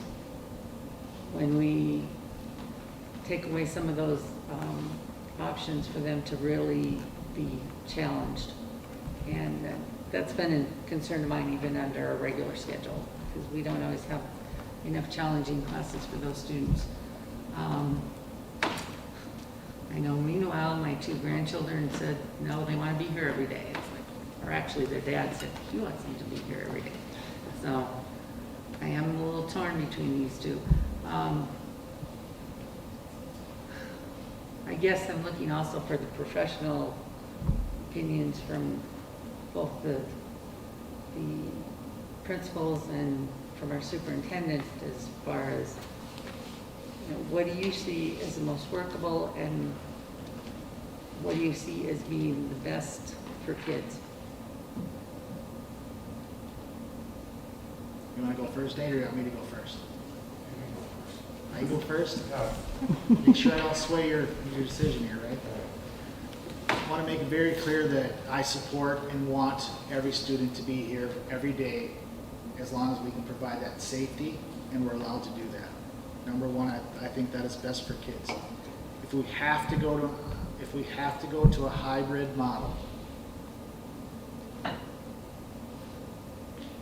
when we take away some of those options for them to really be challenged. And that's been a concern of mine even under a regular schedule, because we don't always have enough challenging classes for those students. I know, meanwhile, my 2 grandchildren said, no, they want to be here every day. It's like, or actually their dad said, he wants them to be here every day. So I am a little torn between these two. I guess I'm looking also for the professional opinions from both the principals and from our superintendent, as far as, you know, what do you see as the most workable and what do you see as being the best for kids? You want to go first, Nate, or you want me to go first? I go first? Yeah. Make sure I don't sway your decision here, right? I want to make it very clear that I support and want every student to be here every day, as long as we can provide that safety and we're allowed to do that. Number one, I think that is best for kids. If we have to go to a hybrid model,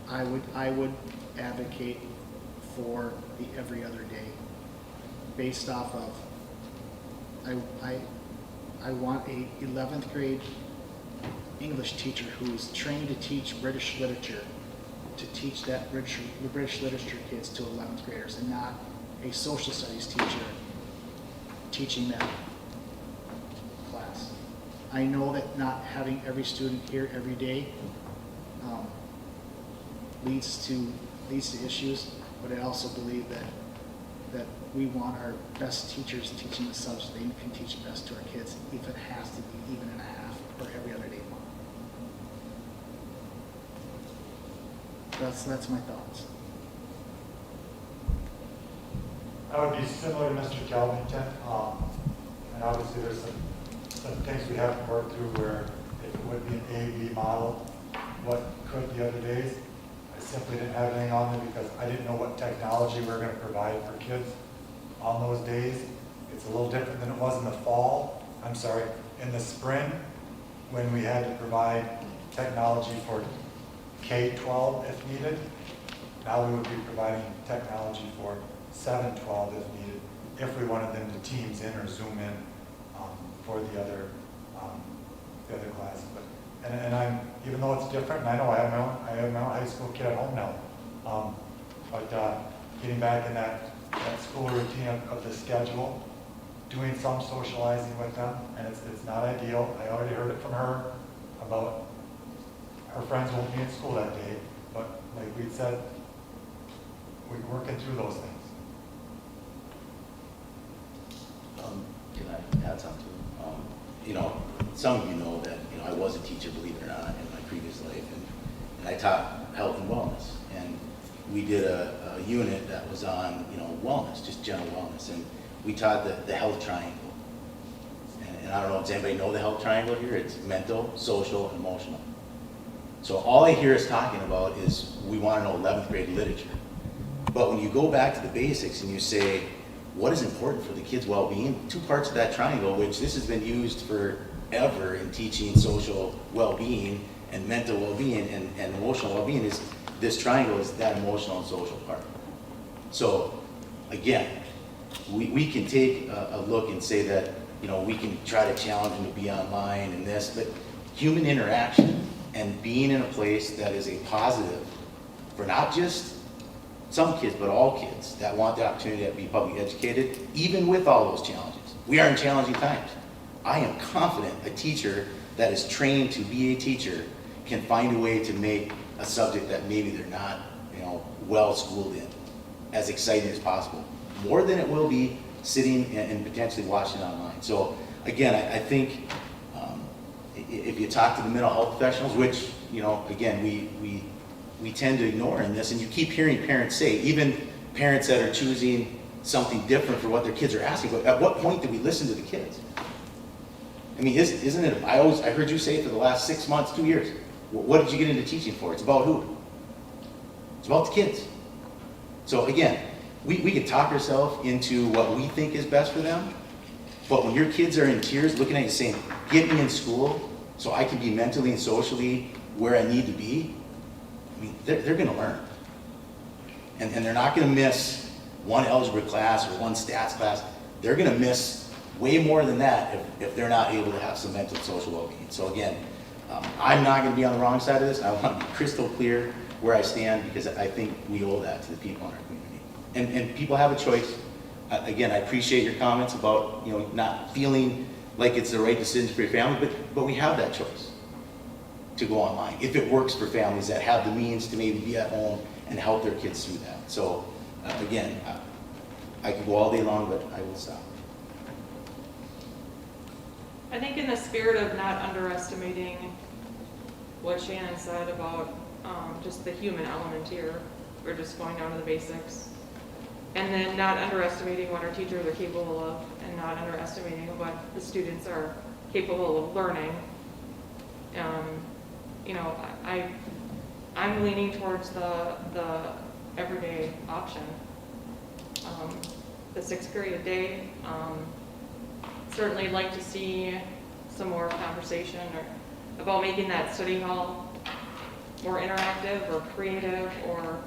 I would advocate for the every other day, based off of, I want a 11th grade English teacher who is trained to teach British literature, to teach that British literature kids to 11th graders, and not a social studies teacher teaching that class. I know that not having every student here every day leads to issues, but I also believe that we want our best teachers teaching the subject they can teach best to our kids, if it has to be even and a half or every other day long. That's my thoughts. I would be similar to Mr. Calvington, and obviously there's some things we have to work through where if it would be an A-B model, what could the other days? I simply didn't have anything on there because I didn't know what technology we were going to provide for kids on those days. It's a little different than it was in the fall, in the spring, when we had to provide technology for K-12 if needed. Now we would be providing technology for 7-12 if needed, if we wanted them to Teams in or Zoom in for the other classes. And I'm, even though it's different, and I know I have my own high school kid at home now, but getting back in that school routine of the schedule, doing some socializing with them, and it's not ideal. I already heard it from her about her friends won't be in school that day, but like we said, we're working through those things. Can I add something? You know, some of you know that, you know, I was a teacher, believe it or not, in my previous life, and I taught health and wellness, and we did a unit that was on, you know, wellness, just general wellness, and we taught the health triangle. And I don't know, does anybody know the health triangle here? It's mental, social, and emotional. So all I hear us talking about is we want to know 11th grade literature. But when you go back to the basics and you say, what is important for the kids' well-being? 2 parts of that triangle, which this has been used forever in teaching social well-being and mental well-being and emotional well-being, is this triangle is that emotional and social part. So again, we can take a look and say that, you know, we can try to challenge them to be online and this, but human interaction and being in a place that is a positive for not just some kids, but all kids that want the opportunity to be publicly educated, even with all those challenges. We are in challenging times. I am confident a teacher that is trained to be a teacher can find a way to make a subject that maybe they're not, you know, well schooled in as exciting as possible. More than it will be sitting and potentially watching online. So again, I think if you talk to the mental health professionals, which, you know, again, we tend to ignore in this, and you keep hearing parents say, even parents that are choosing something different for what their kids are asking, but at what point do we listen to the kids? I mean, isn't it, I heard you say for the last 6 months, 2 years, what did you get into teaching for? It's about who? It's about the kids. So again, we can talk ourselves into what we think is best for them, but when your kids are in tears looking at you saying, get me in school so I can be mentally and socially where I need to be, I mean, they're gonna learn. And they're not gonna miss one algebra class or one stats class. They're gonna miss way more than that if they're not able to have some mental and social well-being. So again, I'm not gonna be on the wrong side of this. I wanna be crystal clear where I stand, because I think we owe that to the people in our community. And people have a choice. Again, I appreciate your comments about, you know, not feeling like it's the right decision for your family, but we have that choice to go online if it works for families that have the means to maybe be at home and help their kids through that. So again, I could go all day long, but I will stop. I think in the spirit of not underestimating what Shannon said about just the human element here, we're just going down to the basics. And then not underestimating what our teachers are capable of, and not underestimating what the students are capable of learning. You know, I'm leaning towards the everyday option. The 6th period a day. Certainly like to see some more conversation about making that study hall more interactive or creative, or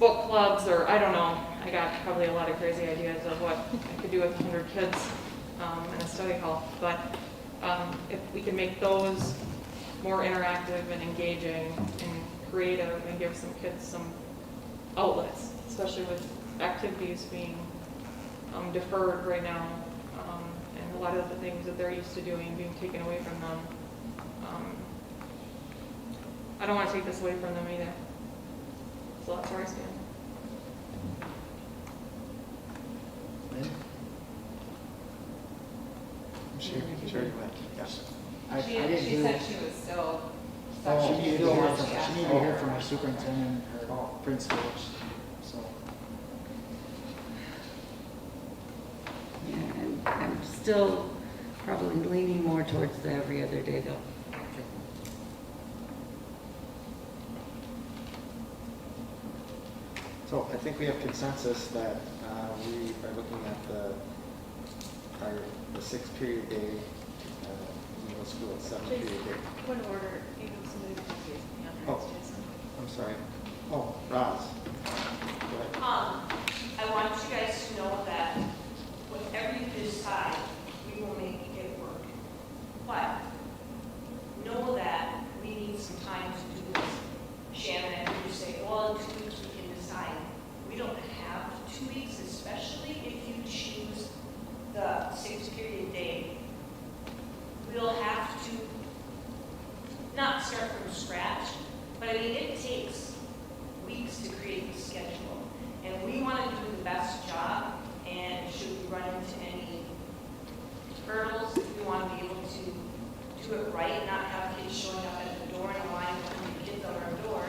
book clubs, or I don't know. I got probably a lot of crazy ideas of what I could do with 100 kids in a study hall. But if we can make those more interactive and engaging and creative, and give some kids some outlets, especially with activities being deferred right now, and a lot of the things that they're used to doing being taken away from them. I don't want to take this away from them either. So that's where I stand. Lynn? Sure you went. Yes. I She didn't she hear. said she was still. She needed to hear from, Yeah. she needed to hear from her superintendent or principal, so. Yeah, I'm still probably leaning more towards the every other day though. So I think we have consensus that we are looking at the 6th period day, middle school at 7th period day. Point of order, you know, somebody was raising the hand. Oh. I'm sorry. Oh, Roz. Go ahead. I want you guys to know that whatever you decide, we will make it work. But know that we need some time to do this. Shannon, I heard you say, well, in 2 weeks we can decide. We don't have 2 weeks, especially if you choose the 6th period day. We'll have to not start from scratch, but I mean, it takes weeks to create the schedule. And we want to do the best job, and should we run into any hurdles, we want to be able to do it right, not have kids showing up at the door in a line with 100 kids on our door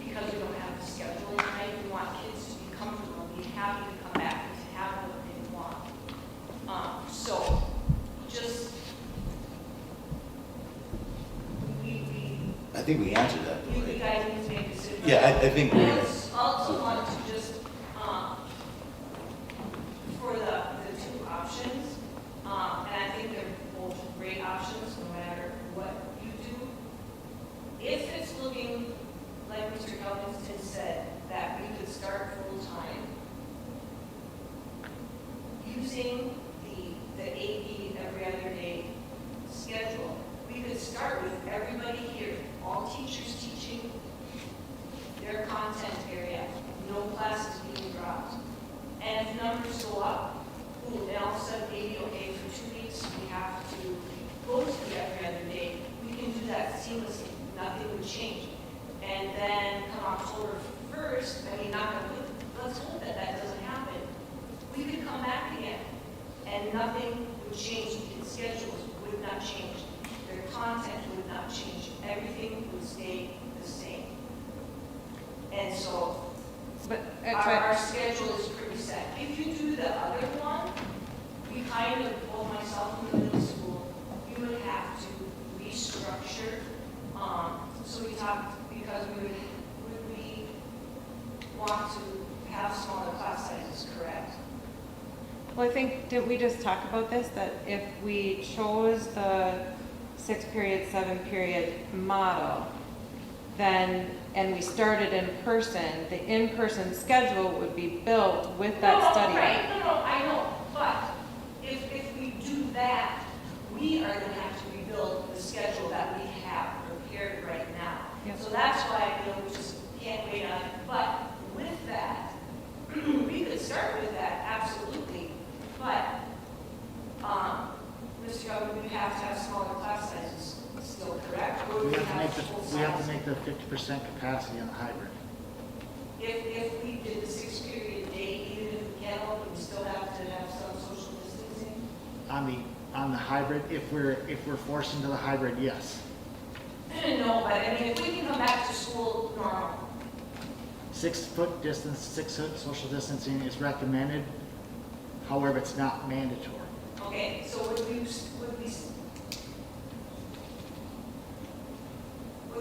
because we don't have the scheduling right. We want kids to be comfortable and be happy to come back and to have what they want. So just I think we answered that. you Right? guys need to make a decision. Yeah, I think we I also want to just, for the two options, and I think they're both great options, no matter what you do. If it's looking, like Mr. Elkins said, that we could start full-time, using the AP every other day schedule, we could start with everybody here, all teachers teaching their content area, no classes being dropped. And if numbers go up, ooh, then all of a sudden maybe, okay, for 2 weeks, we have to go to the every other day. We can do that seamlessly, nothing would change. And then come October 1st, I mean, let's hope that that doesn't happen. We could come back again, and nothing would change. The schedules would not change. Their content would not change. Everything would stay the same. And so, But our schedule is pretty set. If you do the other one, we kind of, both myself and the middle school, we would have to restructure. So we talked, because would we want to have smaller class sizes, correct? Well, I think, did we just talk about this, that if we chose the 6 period, 7 period model, then, and we started in person, the in-person schedule would be built with that study. Right, I know, but if we do that, we are gonna have to rebuild the schedule that we have prepared right now. Yep. So that's why, we just can't wait on it, but with that, we could start with that, absolutely, but, Mr. Governor, we have to have smaller class sizes still, correct? Or We do have to full make size? the 50% capacity on the hybrid. If we did the 6 period day, even if we can't open, we still have to have some social distancing? On the hybrid, if we're forced into the hybrid, yes. No, but I mean, if we can come back to school normal, 6 foot distance, 6 foot social distancing is recommended. However, it's not mandatory. okay, so would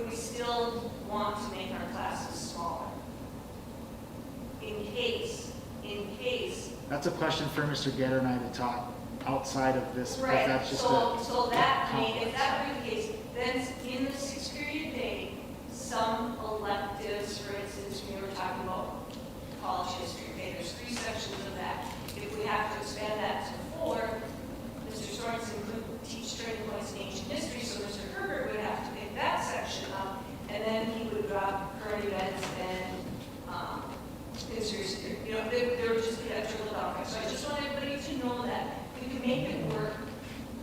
we still want to make our classes smaller? In case, That's a question for Mr. Getter and I to talk outside of this, because right, that's just so that, I mean, if that were the case, then in the 6 period day, some electives, for instance, we were talking about college history, okay, there's 3 sections of that. If we have to expand that to 4, Mr. Sorensen could teach turning points in ancient history, so Mr. Herbert would have to pick that section up, and then he would drop current events and history. There would just be that trickle down effect. So I just want everybody to know that we can make it work,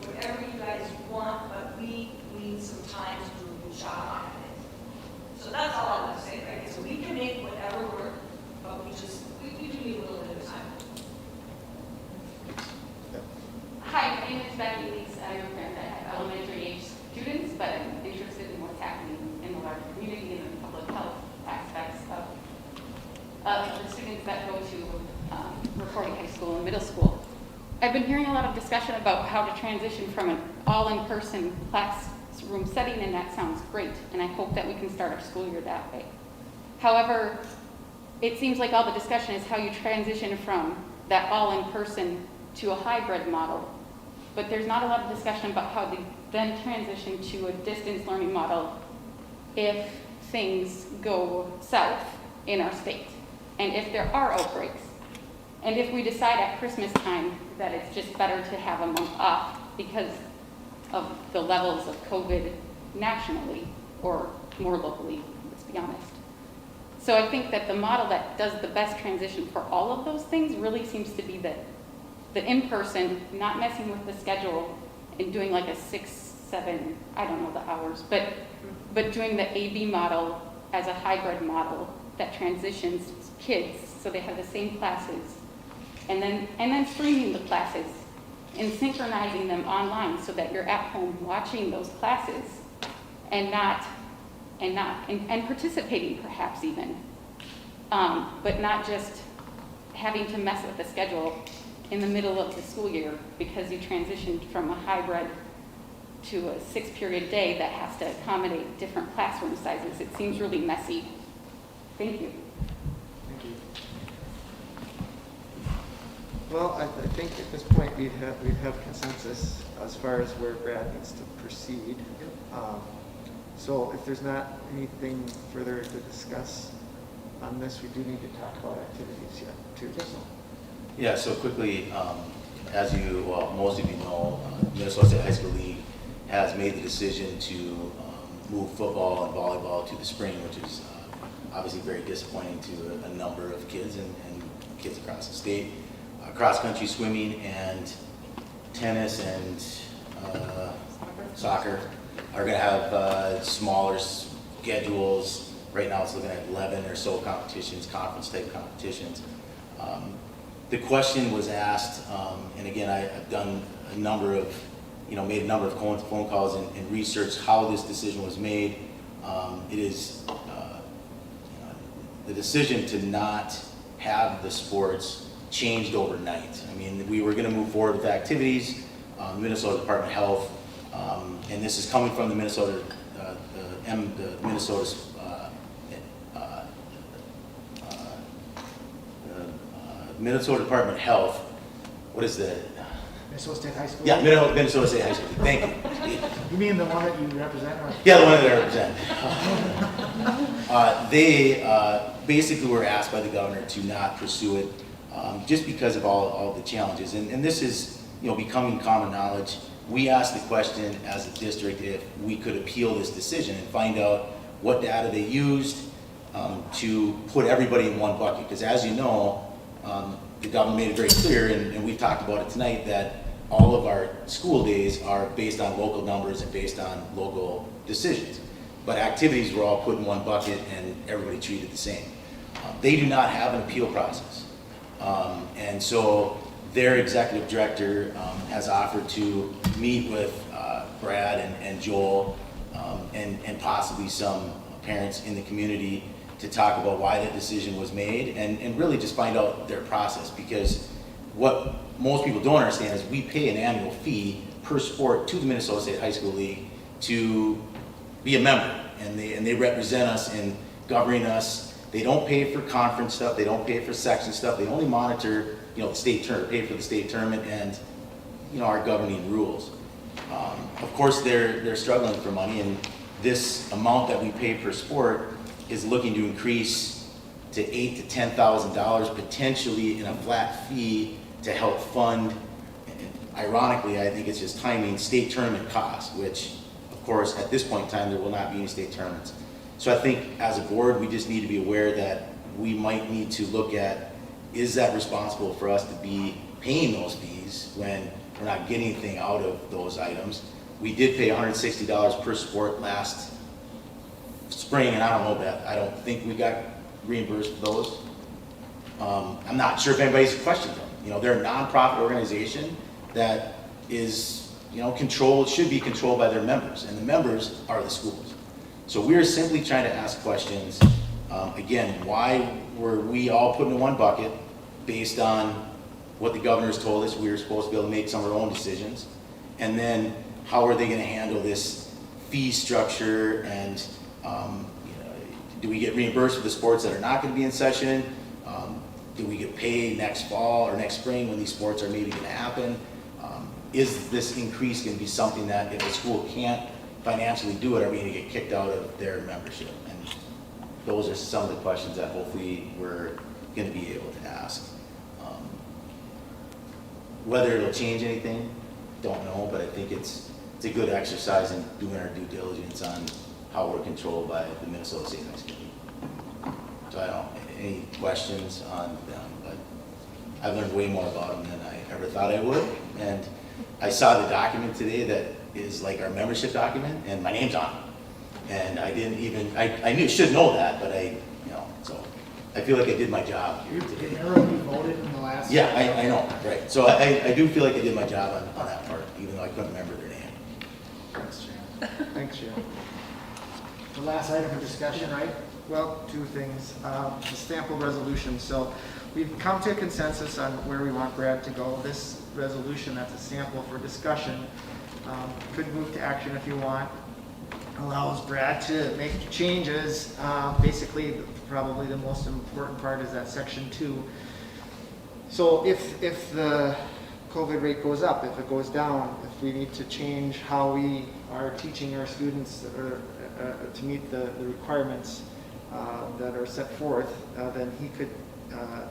whatever you guys want, but we need some time to do a good job on it. So that's all I want to say, right? So we can make whatever work, but we do need a little bit of time. Hi, my name is Becky Lees. I'm a parent that have elementary age students, but I'm interested in what's happening in the larger community and the public health aspects of the students that go to Rocori High School and middle school. I've been hearing a lot of discussion about how to transition from an all-in-person classroom setting, and that sounds great, and I hope that we can start our school year that way. However, it seems like all the discussion is how you transition from that all-in-person to a hybrid model, but there's not a lot of discussion about how they then transition to a distance learning model if things go south in our state, and if there are outbreaks, and if we decide at Christmas time that it's just better to have a month off because of the levels of COVID nationally or more locally, let's be honest. So I think that the model that does the best transition for all of those things really seems to be the in-person, not messing with the schedule and doing like a 6, 7, I don't know the hours, but doing the AB model as a hybrid model that transitions kids so they have the same classes, and then streaming the classes and synchronizing them online so that you're at home watching those classes and participating perhaps even, but not just having to mess with the schedule in the middle of the school year because you transitioned from a hybrid to a 6-period day that has to accommodate different classroom sizes. It seems really messy. Thank you. Thank you. Well, I think at this point we'd have consensus as far as where Brad needs to proceed. So if there's not anything further to discuss on this, we do need to talk about activities yet too. Yeah, so quickly, as you, well, most of you know, Minnesota State High School League has made the decision to move football and volleyball to the spring, which is obviously very disappointing to a number of kids and kids across the state. Cross-country swimming and tennis and soccer are going to have smaller schedules. Right now it's looking at 11 or so competitions, conference-type competitions. The question was asked, and again, I've done a number of, made a number of phone calls and researched how this decision was made. It is the decision to not have the sports changed overnight. I mean, we were going to move forward with activities, the Minnesota Department of Health, and this is coming from the Minnesota Minnesota Department of Health. What is the? Minnesota State High School? Yeah, Minnesota State High School. Thank you. You mean the one that you represent? Or? Yeah, the one that I represent. They basically were asked by the governor to not pursue it just because of all the challenges. And this is becoming common knowledge. We asked the question as a district if we could appeal this decision and find out what data they used to put everybody in one bucket. Because as you know, the government made it very clear, and we've talked about it tonight, that all of our school days are based on local numbers and based on local decisions. But activities were all put in one bucket and everybody treated the same. They do not have an appeal process. And so their executive director has offered to meet with Brad and Joel and possibly some parents in the community to talk about why that decision was made and really just find out their process, because what most people don't understand is we pay an annual fee per sport to the Minnesota State High School League to be a member, and they represent us in governing us. They don't pay for conference stuff, they don't pay for section stuff, they only monitor the state tournament, pay for the state tournament and our governing rules. Of course they're struggling for money, and this amount that we pay per sport is looking to increase to $8,000 to $10,000 potentially in a flat fee to help fund, ironically, I think it's just timing, state tournament costs, which of course at this point in time there will not be any state tournaments. So I think as a board we just need to be aware that we might need to look at, is that responsible for us to be paying those fees when we're not getting anything out of those items? We did pay $160 per sport last spring, and I don't know, Beth, I don't think we got reimbursed for those. I'm not sure if anybody's questioned them. They're a nonprofit organization that is, should be controlled by their members, and the members are the schools. So we're simply trying to ask questions. Again, why were we all put in one bucket based on what the governor's told us we were supposed to be able to make some of our own decisions? And then how are they going to handle this fee structure, and do we get reimbursed for the sports that are not going to be in session? Do we get paid next fall or next spring when these sports are maybe going to happen? Is this increase going to be something that if a school can't financially do it, are we going to get kicked out of their membership? And those are some of the questions that hopefully we're going to be able to ask. Whether it'll change anything, don't know, but I think it's a good exercise in doing our due diligence on how we're controlled by the Minnesota State High School League. So I don't, any questions on them, but I've learned way more about them than I ever thought I would. And I saw the document today that is like our membership document, and my name's on it. And I didn't even, I should know that, but so I feel like I did my job here today. Remember when you voted in the last? Yeah, I know, right. So I do feel like I did my job on that part, even though I couldn't remember their name. Thanks, Jim. Thanks, Jim. The last item for discussion, right? Well, two things. The sample resolution. So we've come to a consensus on where we want Brad to go. This resolution, that's a sample for discussion, could move to action if you want. Allows Brad to make changes. Basically, probably the most important part is that section 2. So if the COVID rate goes up, if it goes down, if we need to change how we are teaching our students to meet the requirements that are set forth, then he could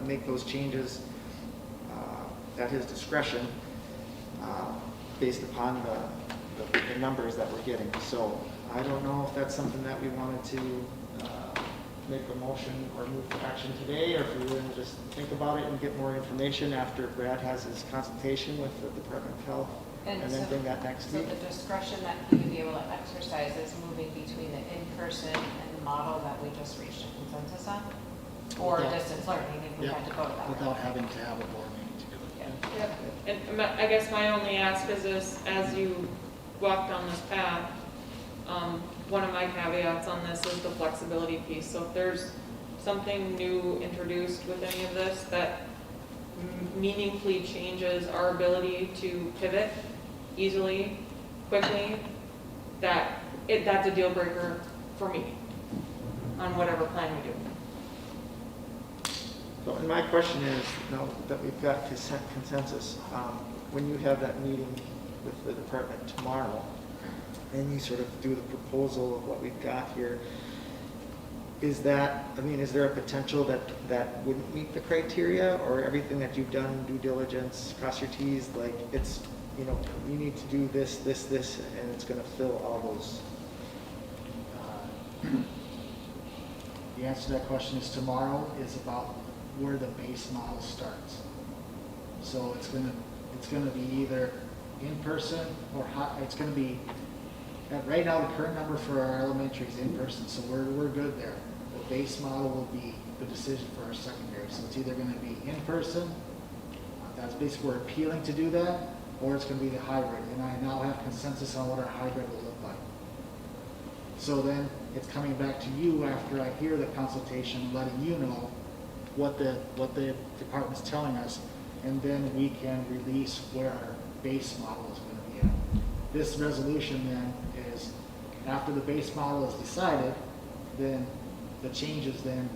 make those changes at his discretion. based upon the numbers that we're getting. So I don't know if that's something that we wanted to make a motion or move to action today, or if we were going to just think about it and get more information after Brad has his consultation with the Department of Health, and then so- bring that next So week. the discretion that he would be able to exercise is moving between the in-person and the model that we just reached a consensus on? Or Without- distance learning, if we had to go to that route. Without having to have a board meeting to do it. Yeah. And I guess my only ask is this, as you walk down this path, one of my caveats on this is the flexibility piece. So if there's something new introduced with any of this that meaningfully changes our ability to pivot easily, quickly, that's a deal breaker for me on whatever plan we do. So, and my question is, now that we've got consensus, when you have that meeting with the department tomorrow, and you sort of do the proposal of what we've got here, is there a potential that wouldn't meet the criteria, or everything that you've done, due diligence, cross your T's, like it's, you need to do this, and it's gonna fill all those? The answer to that question is tomorrow is about where the base model starts. So it's gonna be either in person or it's gonna be, right now the current number for our elementary is in person, so we're good there. The base model will be the decision for our secondary. So it's either gonna be in person, that's basically we're appealing to do that, or it's gonna be the hybrid. And I now have consensus on what our hybrid will look like. So then it's coming back to you after I hear the consultation, letting you know what the department's telling us, and then we can release where our base model is going to be at. This resolution then is, after the base model is decided, then the changes then,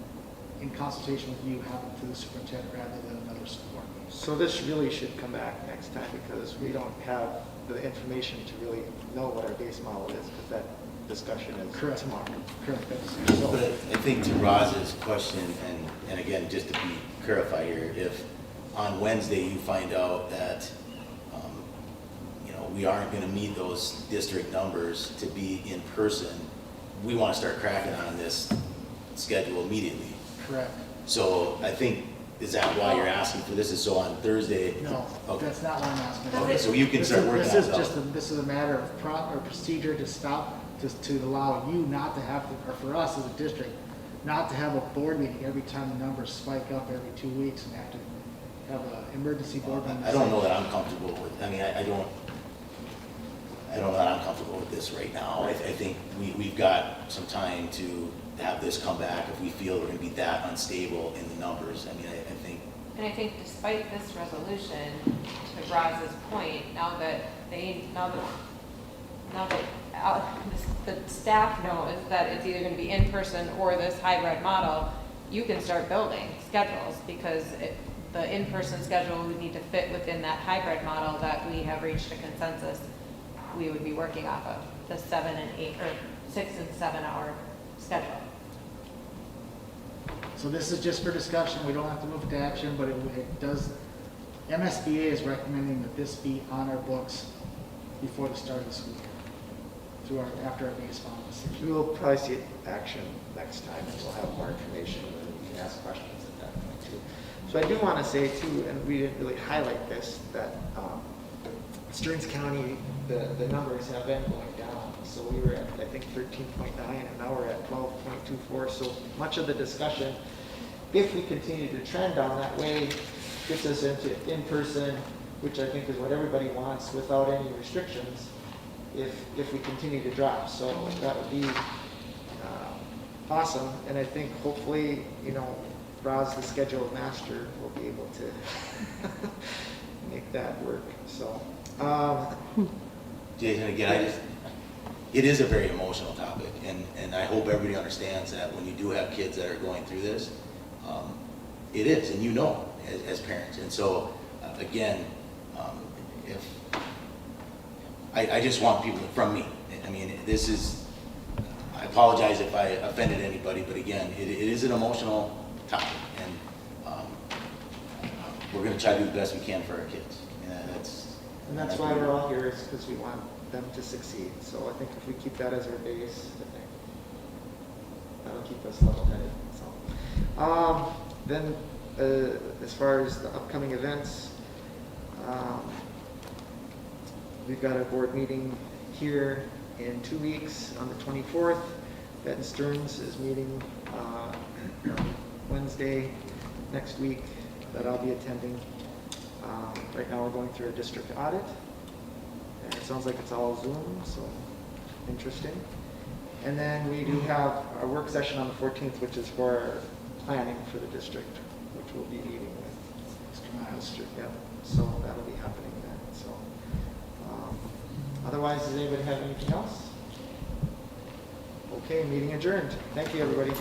in consultation with you, happen to the superintendent rather than another school board meeting. So this really should come back next time, because we don't have the information to really know what our base model is, because that discussion is Correct. tomorrow. Correct. So, But I think to Roz's question, and again, just to be clarify here, if on Wednesday you find out that, we aren't gonna meet those district numbers to be in person, we wanna start cracking on this schedule immediately. Correct. So I think, is that why you're asking for this? Is so on Thursday? No, Okay. that's not what I'm asking. Okay, so you can This start is- working on This is that. just, this is a matter of procedure to stop, to allow you not to have, or for us as a district, not to have a board meeting every time the numbers spike up every 2 weeks and have to have an emergency board meeting. I don't know that I'm comfortable with, I don't know that I'm comfortable with this right now. I think we've got some time to have this come back if we feel we're gonna be that unstable in the numbers. I think. And I think despite this resolution, to Roz's point, now that the staff knows that it's either gonna be in person or this hybrid model, you can start building schedules, because the in-person schedule would need to fit within that hybrid model that we have reached a consensus we would be working off of, the 7 and 8, or 6 and 7 hour schedule. So this is just for discussion, we don't have to move it to action, but it does, MSBA is recommending that this be on our books before the start of the school year, after our base model decision. we'll probably see action next time, and we'll have more information, and you can ask questions at that point too. So I do want to say too, and we didn't really highlight this, that Stearns County, the numbers have been going down. So we were at, I think, 13.9, and now we're at 12.24. So much of the discussion, if we continue to trend down that way, gets us into in-person, which I think is what everybody wants without any restrictions, if we continue to drop. So that would be awesome. And I think hopefully, Roz, the schedule master, will be able to make that work. So. Jason, again, it is a very emotional topic, and I hope everybody understands that when you do have kids that are going through this, it is, and as parents. And so, again, I just want people from me. I apologize if I offended anybody, but again, it is an emotional topic, and we're going to try to do the best we can for our kids. And that's why we're all here, is because we want them to succeed. So I think if we keep that as our base, I think that'll keep us level-headed. So, then, as far as the upcoming events, we've got a board meeting here in 2 weeks on the 24th. Benton Stearns is meeting Wednesday next week that I'll be attending. Right now we're going through a district audit, and it sounds like it's all Zoom, so interesting. And then we do have a work session on the 14th, which is for planning for the district, which we'll be meeting with district. Yeah, so that'll be happening then. So, otherwise, does anybody have anything else? Okay, meeting adjourned. Thank you, everybody.